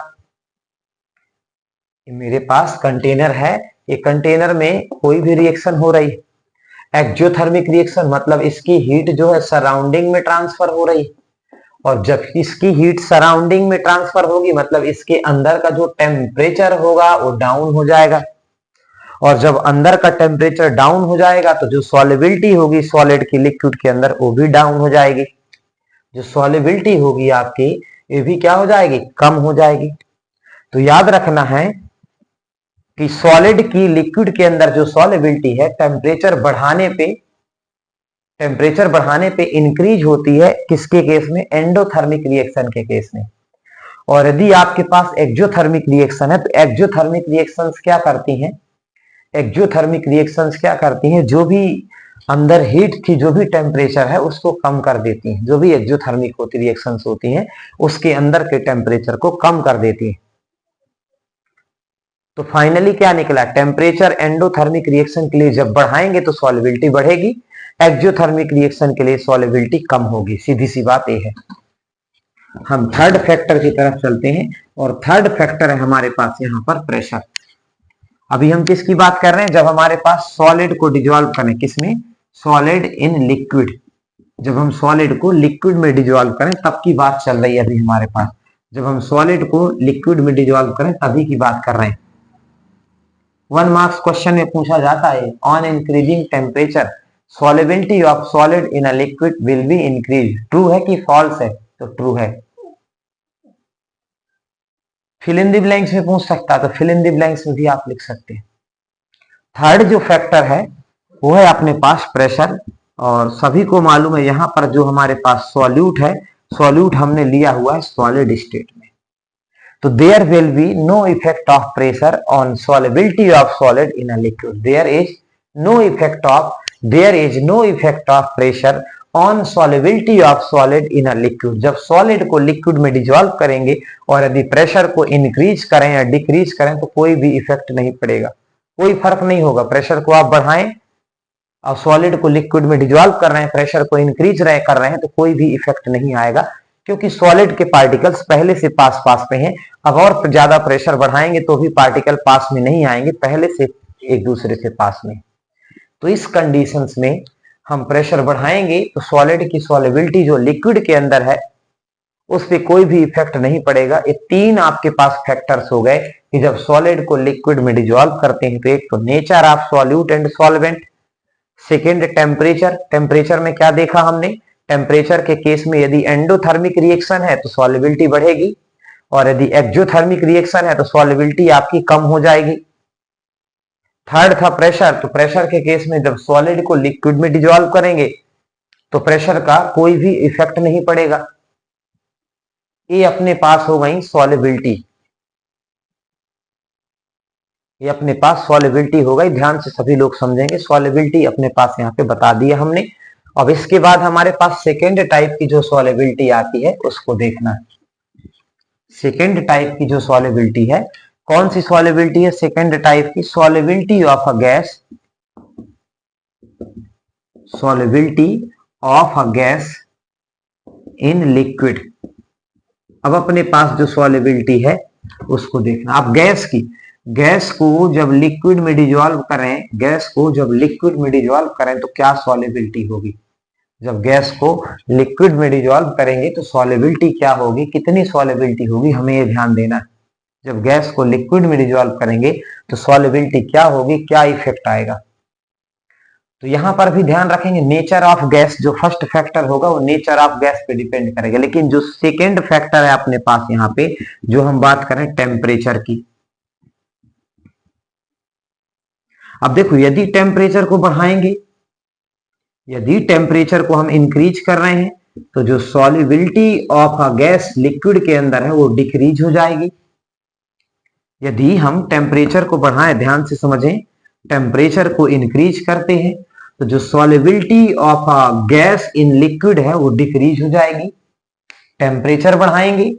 मेरे पास कंटेनर है, ये कंटेनर में कोई भी रिएक्शन हो रही है। एक्सोथर्मिक रिएक्शन मतलब इसकी हीट जो है सराउंडिंग में ट्रांसफर हो रही है, और जब इसकी हीट सराउंडिंग में ट्रांसफर होगी मतलब इसके अंदर का जो टेम्परेचर होगा वो डाउन हो जाएगा, और जब अंदर का टेम्परेचर डाउन हो जाएगा तो जो सॉल्युबिलिटी होगी सॉलिड की लिक्विड के अंदर वो भी डाउन हो जाएगी। जो सॉल्युबिलिटी होगी आपकी ये भी क्या हो जाएगी, कम हो जाएगी। तो याद रखना है कि सॉलिड की लिक्विड के अंदर जो सॉल्युबिलिटी है टेम्परेचर बढ़ाने पे इंक्रीज होती है, किसके केस में, एंडोथर्मिक रिएक्शन के केस में। और यदि आपके पास एक्सोथर्मिक रिएक्शन है तो एक्सोथर्मिक रिएक्शंस क्या करती हैं, एक्सोथर्मिक रिएक्शंस क्या करती हैं, जो भी अंदर हीट थी, जो भी टेम्परेचर है उसको कम कर देती हैं। जो भी एक्सोथर्मिक होती रिएक्शंस होती हैं उसके अंदर के टेम्परेचर को कम कर देती हैं। तो फाइनली क्या निकला, टेम्परेचर एंडोथर्मिक रिएक्शन के लिए जब बढ़ाएंगे तो सॉल्युबिलिटी बढ़ेगी, एक्सोथर्मिक रिएक्शन के लिए सॉल्युबिलिटी कम होगी। सीधी सी बात यह है। हम थर्ड फैक्टर की तरफ चलते हैं, और थर्ड फैक्टर है हमारे पास यहाँ पर प्रेशर। अभी हम किसकी बात कर रहे हैं, जब हमारे पास सॉलिड को डिजॉल्व करें, किसमें, सॉलिड इन लिक्विड, जब हम सॉलिड को लिक्विड में डिजॉल्व करें तब की बात चल रही है अभी हमारे पास। जब हम सॉलिड को लिक्विड में डिजोल्व करें तभी की बात कर रहे हैं। 1 मार्क्स क्वेश्चन में पूछा जाता है, on increasing temperature solubility of solid in a liquid will be increase. True है कि फॉल्स है? तो ट्रू है। फिल इन द ब्लैंक्स में पूछ सकता है, तो फिल इन द ब्लैंक्स में भी आप लिख सकते हैं। थर्ड जो फैक्टर है वो है अपने पास प्रेशर, और सभी को मालूम है यहां पर जो हमारे पास सॉल्यूट है, सॉल्यूट हमने लिया हुआ है सॉलिड स्टेट में, तो there will be no effect of pressure on solubility of solid in a liquid. There is no effect of pressure on solubility of solid in a liquid. जब solid को liquid में dissolve करेंगे और यदि pressure को increase करें या decrease करें तो कोई भी इफेक्ट नहीं पड़ेगा, कोई फर्क नहीं होगा। प्रेशर को आप बढ़ाएं और सॉलिड को लिक्विड में डिजोल्व कर रहे हैं, प्रेशर को इंक्रीज कर रहे हैं, तो कोई भी इफेक्ट नहीं आएगा, क्योंकि सॉलिड के पार्टिकल्स पहले से पास पास में हैं। अब और ज्यादा प्रेशर बढ़ाएंगे तो भी पार्टिकल पास में नहीं आएंगे, पहले से एक दूसरे से पास में। तो इस कंडीशंस में हम प्रेशर बढ़ाएंगे तो सॉलिड की सॉलिबिलिटी जो लिक्विड के अंदर है उस पर कोई भी इफेक्ट नहीं पड़ेगा। ये 3 आपके पास फैक्टर्स हो गए कि जब सॉलिड को लिक्विड में डिजोल्व करते हैं तो एक तो nature of solute and solvent, second temperature. Temperature में क्या देखा हमने? टेम्परेचर के केस में यदि एंडोथर्मिक रिएक्शन है तो सॉलिबिलिटी बढ़ेगी, और यदि एक्सोथर्मिक रिएक्शन है तो सॉलिबिलिटी आपकी कम हो जाएगी। थर्ड था प्रेशर, तो प्रेशर के केस में जब सॉलिड को लिक्विड में डिजोल्व करेंगे तो प्रेशर का कोई भी इफेक्ट नहीं पड़ेगा। ये अपने पास हो गई सॉलिबिलिटी, ये अपने पास सॉलिबिलिटी हो गई। ध्यान से सभी लोग समझेंगे, सॉलिबिलिटी अपने पास यहाँ पे बता दिया हमने। अब इसके बाद हमारे पास सेकेंड टाइप की जो सॉलिबिलिटी आती है उसको देखना है। सेकेंड टाइप की जो सॉलिबिलिटी है, कौन सी सॉलिबिलिटी है सेकेंड टाइप की? Solubility of a gas, solubility of a gas in liquid. अब अपने पास जो सॉलिबिलिटी है उसको देखना। आप गैस को जब लिक्विड में डिजोल्व करें, गैस को जब लिक्विड में डिजोल्व करें तो क्या सॉलिबिलिटी होगी? जब गैस को लिक्विड में डिजोल्व करेंगे तो सॉलिबिलिटी क्या होगी, कितनी सॉलिबिलिटी होगी, हमें ये ध्यान देना है। जब गैस को लिक्विड में डिजोल्व करेंगे तो सॉलिबिलिटी क्या होगी, क्या इफेक्ट आएगा। तो यहां पर भी ध्यान रखेंगे, नेचर ऑफ गैस जो फर्स्ट फैक्टर होगा वो नेचर ऑफ गैस पे डिपेंड करेगा, लेकिन जो सेकेंड फैक्टर है अपने पास यहाँ पे, जो हम बात करें टेम्परेचर की। अब देखो, यदि टेम्परेचर को बढ़ाएंगे, यदि टेम्परेचर को हम इंक्रीज कर रहे हैं तो जो solubility of a gas liquid के अंदर है वो डिक्रीज हो जाएगी। यदि हम टेम्परेचर को बढ़ाएं, ध्यान से समझें, टेम्परेचर को इंक्रीज करते हैं तो जो solubility of a gas in liquid है वो डिक्रीज हो जाएगी। टेम्परेचर बढ़ाएंगे,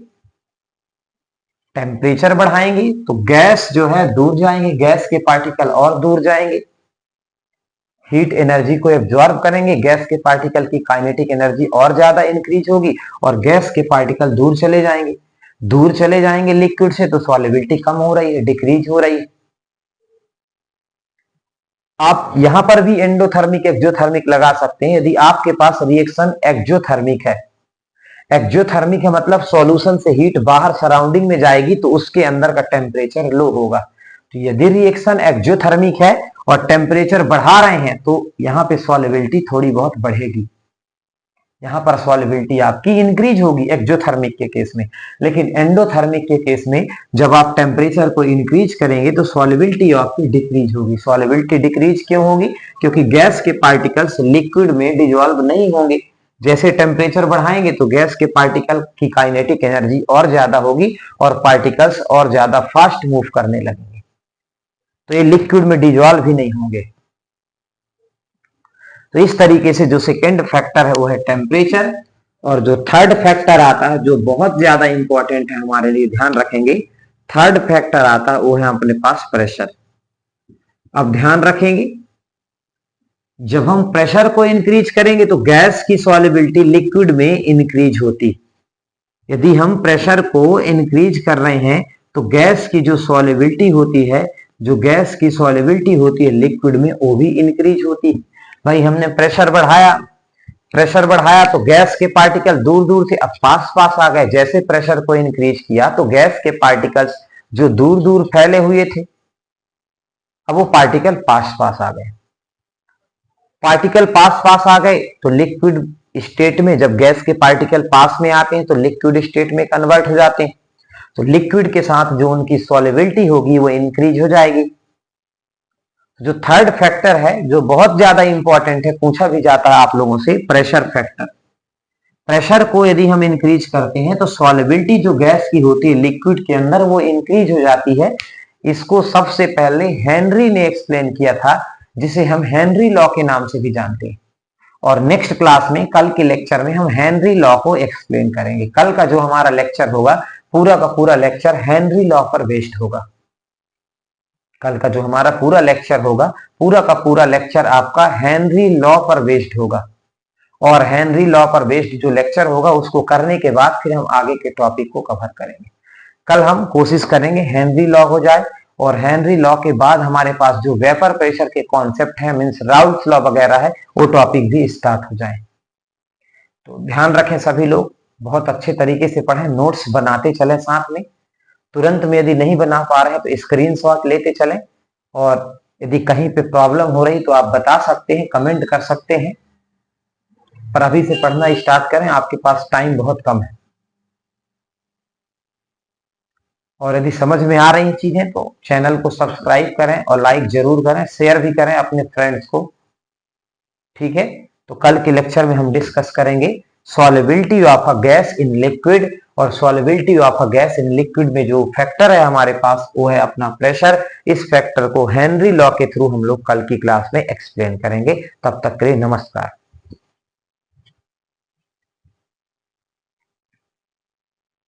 टेम्परेचर बढ़ाएंगे तो गैस जो है दूर जाएंगे, गैस के पार्टिकल और दूर जाएंगे, हीट एनर्जी को एब्जॉर्ब करेंगे, गैस के पार्टिकल की काइनेटिक एनर्जी और ज्यादा इंक्रीज होगी और गैस के पार्टिकल दूर चले जाएंगे। दूर चले जाएंगे लिक्विड से तो सॉलिबिलिटी कम हो रही है, डिक्रीज हो रही है। आप यहां पर भी एंडोथर्मिक एक्सोथर्मिक लगा सकते हैं। यदि आपके पास रिएक्शन एक्सोथर्मिक है, एक्सोथर्मिक है मतलब सॉल्यूशन से हीट बाहर सराउंडिंग में जाएगी तो उसके अंदर का टेम्परेचर लो होगा। तो यदि रिएक्शन एक्सोथर्मिक है और टेम्परेचर बढ़ा रहे हैं तो यहाँ पे सॉलिबिलिटी थोड़ी बहुत बढ़ेगी, यहाँ पर सॉलिबिलिटी आपकी इंक्रीज होगी एक्सोथर्मिक के केस में। लेकिन एंडोथर्मिक के केस में जब आप टेम्परेचर को इंक्रीज करेंगे तो सॉलिबिलिटी आपकी डिक्रीज होगी। सॉलिबिलिटी डिक्रीज क्यों होगी? क्योंकि गैस के पार्टिकल्स लिक्विड में डिजोल्व नहीं होंगे। जैसे टेम्परेचर बढ़ाएंगे तो गैस के पार्टिकल की काइनेटिक एनर्जी और ज्यादा होगी और पार्टिकल्स और ज्यादा फास्ट मूव करने लगेंगे, तो ये लिक्विड में डिजोल्व भी नहीं होंगे। तो इस तरीके से जो सेकेंड फैक्टर है वो है टेम्परेचर, और जो थर्ड फैक्टर आता है जो बहुत ज्यादा इंपॉर्टेंट है हमारे लिए, ध्यान रखेंगे, थर्ड फैक्टर आता है वो है अपने पास प्रेशर। अब ध्यान रखेंगे, जब हम प्रेशर को इंक्रीज करेंगे तो गैस की सॉलिबिलिटी लिक्विड में इंक्रीज होती। यदि हम प्रेशर को इंक्रीज कर रहे हैं तो गैस की जो सॉलिबिलिटी होती है, जो गैस की सॉलिबिलिटी होती है लिक्विड में, वो भी इंक्रीज होती। भाई हमने प्रेशर बढ़ाया, प्रेशर बढ़ाया तो गैस के पार्टिकल दूर दूर से अब पास पास आ गए। जैसे प्रेशर को इंक्रीज किया तो गैस के पार्टिकल्स जो दूर दूर फैले हुए थे अब वो पार्टिकल पास पास आ गए। पार्टिकल पास पास आ गए तो लिक्विड स्टेट में, जब गैस के पार्टिकल पास में आते हैं तो लिक्विड स्टेट में कन्वर्ट हो जाते हैं। तो लिक्विड के साथ जो उनकी सॉल्युबिलिटी होगी वो इंक्रीज हो जाएगी। जो थर्ड फैक्टर है जो बहुत ज्यादा इंपॉर्टेंट है, पूछा भी जाता है आप लोगों से, प्रेशर फैक्टर। प्रेशर को यदि हम इंक्रीज करते हैं तो सॉल्युबिलिटी जो गैस की होती है लिक्विड के अंदर वो इंक्रीज हो जाती है। इसको सबसे पहले हेनरी ने एक्सप्लेन किया था, जिसे हम हेनरी लॉ के नाम से भी जानते हैं। और नेक्स्ट क्लास में, कल के लेक्चर में, हम हेनरी लॉ को एक्सप्लेन करेंगे। कल का जो हमारा लेक्चर होगा पूरा का पूरा लेक्चर हेनरी लॉ पर बेस्ड होगा। कल का जो हमारा पूरा लेक्चर होगा पूरा का पूरा लेक्चर आपका हेनरी लॉ पर बेस्ड होगा। और हेनरी लॉ पर बेस्ड जो लेक्चर होगा उसको करने के बाद फिर हम आगे के टॉपिक को कवर करेंगे। कल हम कोशिश करेंगे हेनरी लॉ हो जाए और हेनरी लॉ के बाद हमारे पास जो वेपर प्रेशर के कॉन्सेप्ट है, मींस राउल्स लॉ वगैरह है, वो टॉपिक भी स्टार्ट हो जाए। तो ध्यान रखें सभी लोग, बहुत अच्छे तरीके से पढ़ें, नोट्स बनाते चलें साथ में। तुरंत में यदि नहीं बना पा रहे हैं तो स्क्रीनशॉट लेते चलें। और यदि कहीं पे प्रॉब्लम हो रही तो आप बता सकते हैं, कमेंट कर सकते हैं। पर अभी से पढ़ना स्टार्ट करें, आपके पास टाइम बहुत कम है। और यदि समझ में आ रही चीजें तो चैनल को सब्सक्राइब करें और लाइक जरूर करें, शेयर भी करें अपने फ्रेंड्स को। ठीक है, तो कल के लेक्चर में हम डिस्कस करेंगे solubility of a gas in liquid. और solubility of a gas in liquid में जो फैक्टर है हमारे पास वो है अपना प्रेशर। इस फैक्टर को हेनरी लॉ के थ्रू हम लोग कल की क्लास में एक्सप्लेन करेंगे। तब तक के लिए नमस्कार।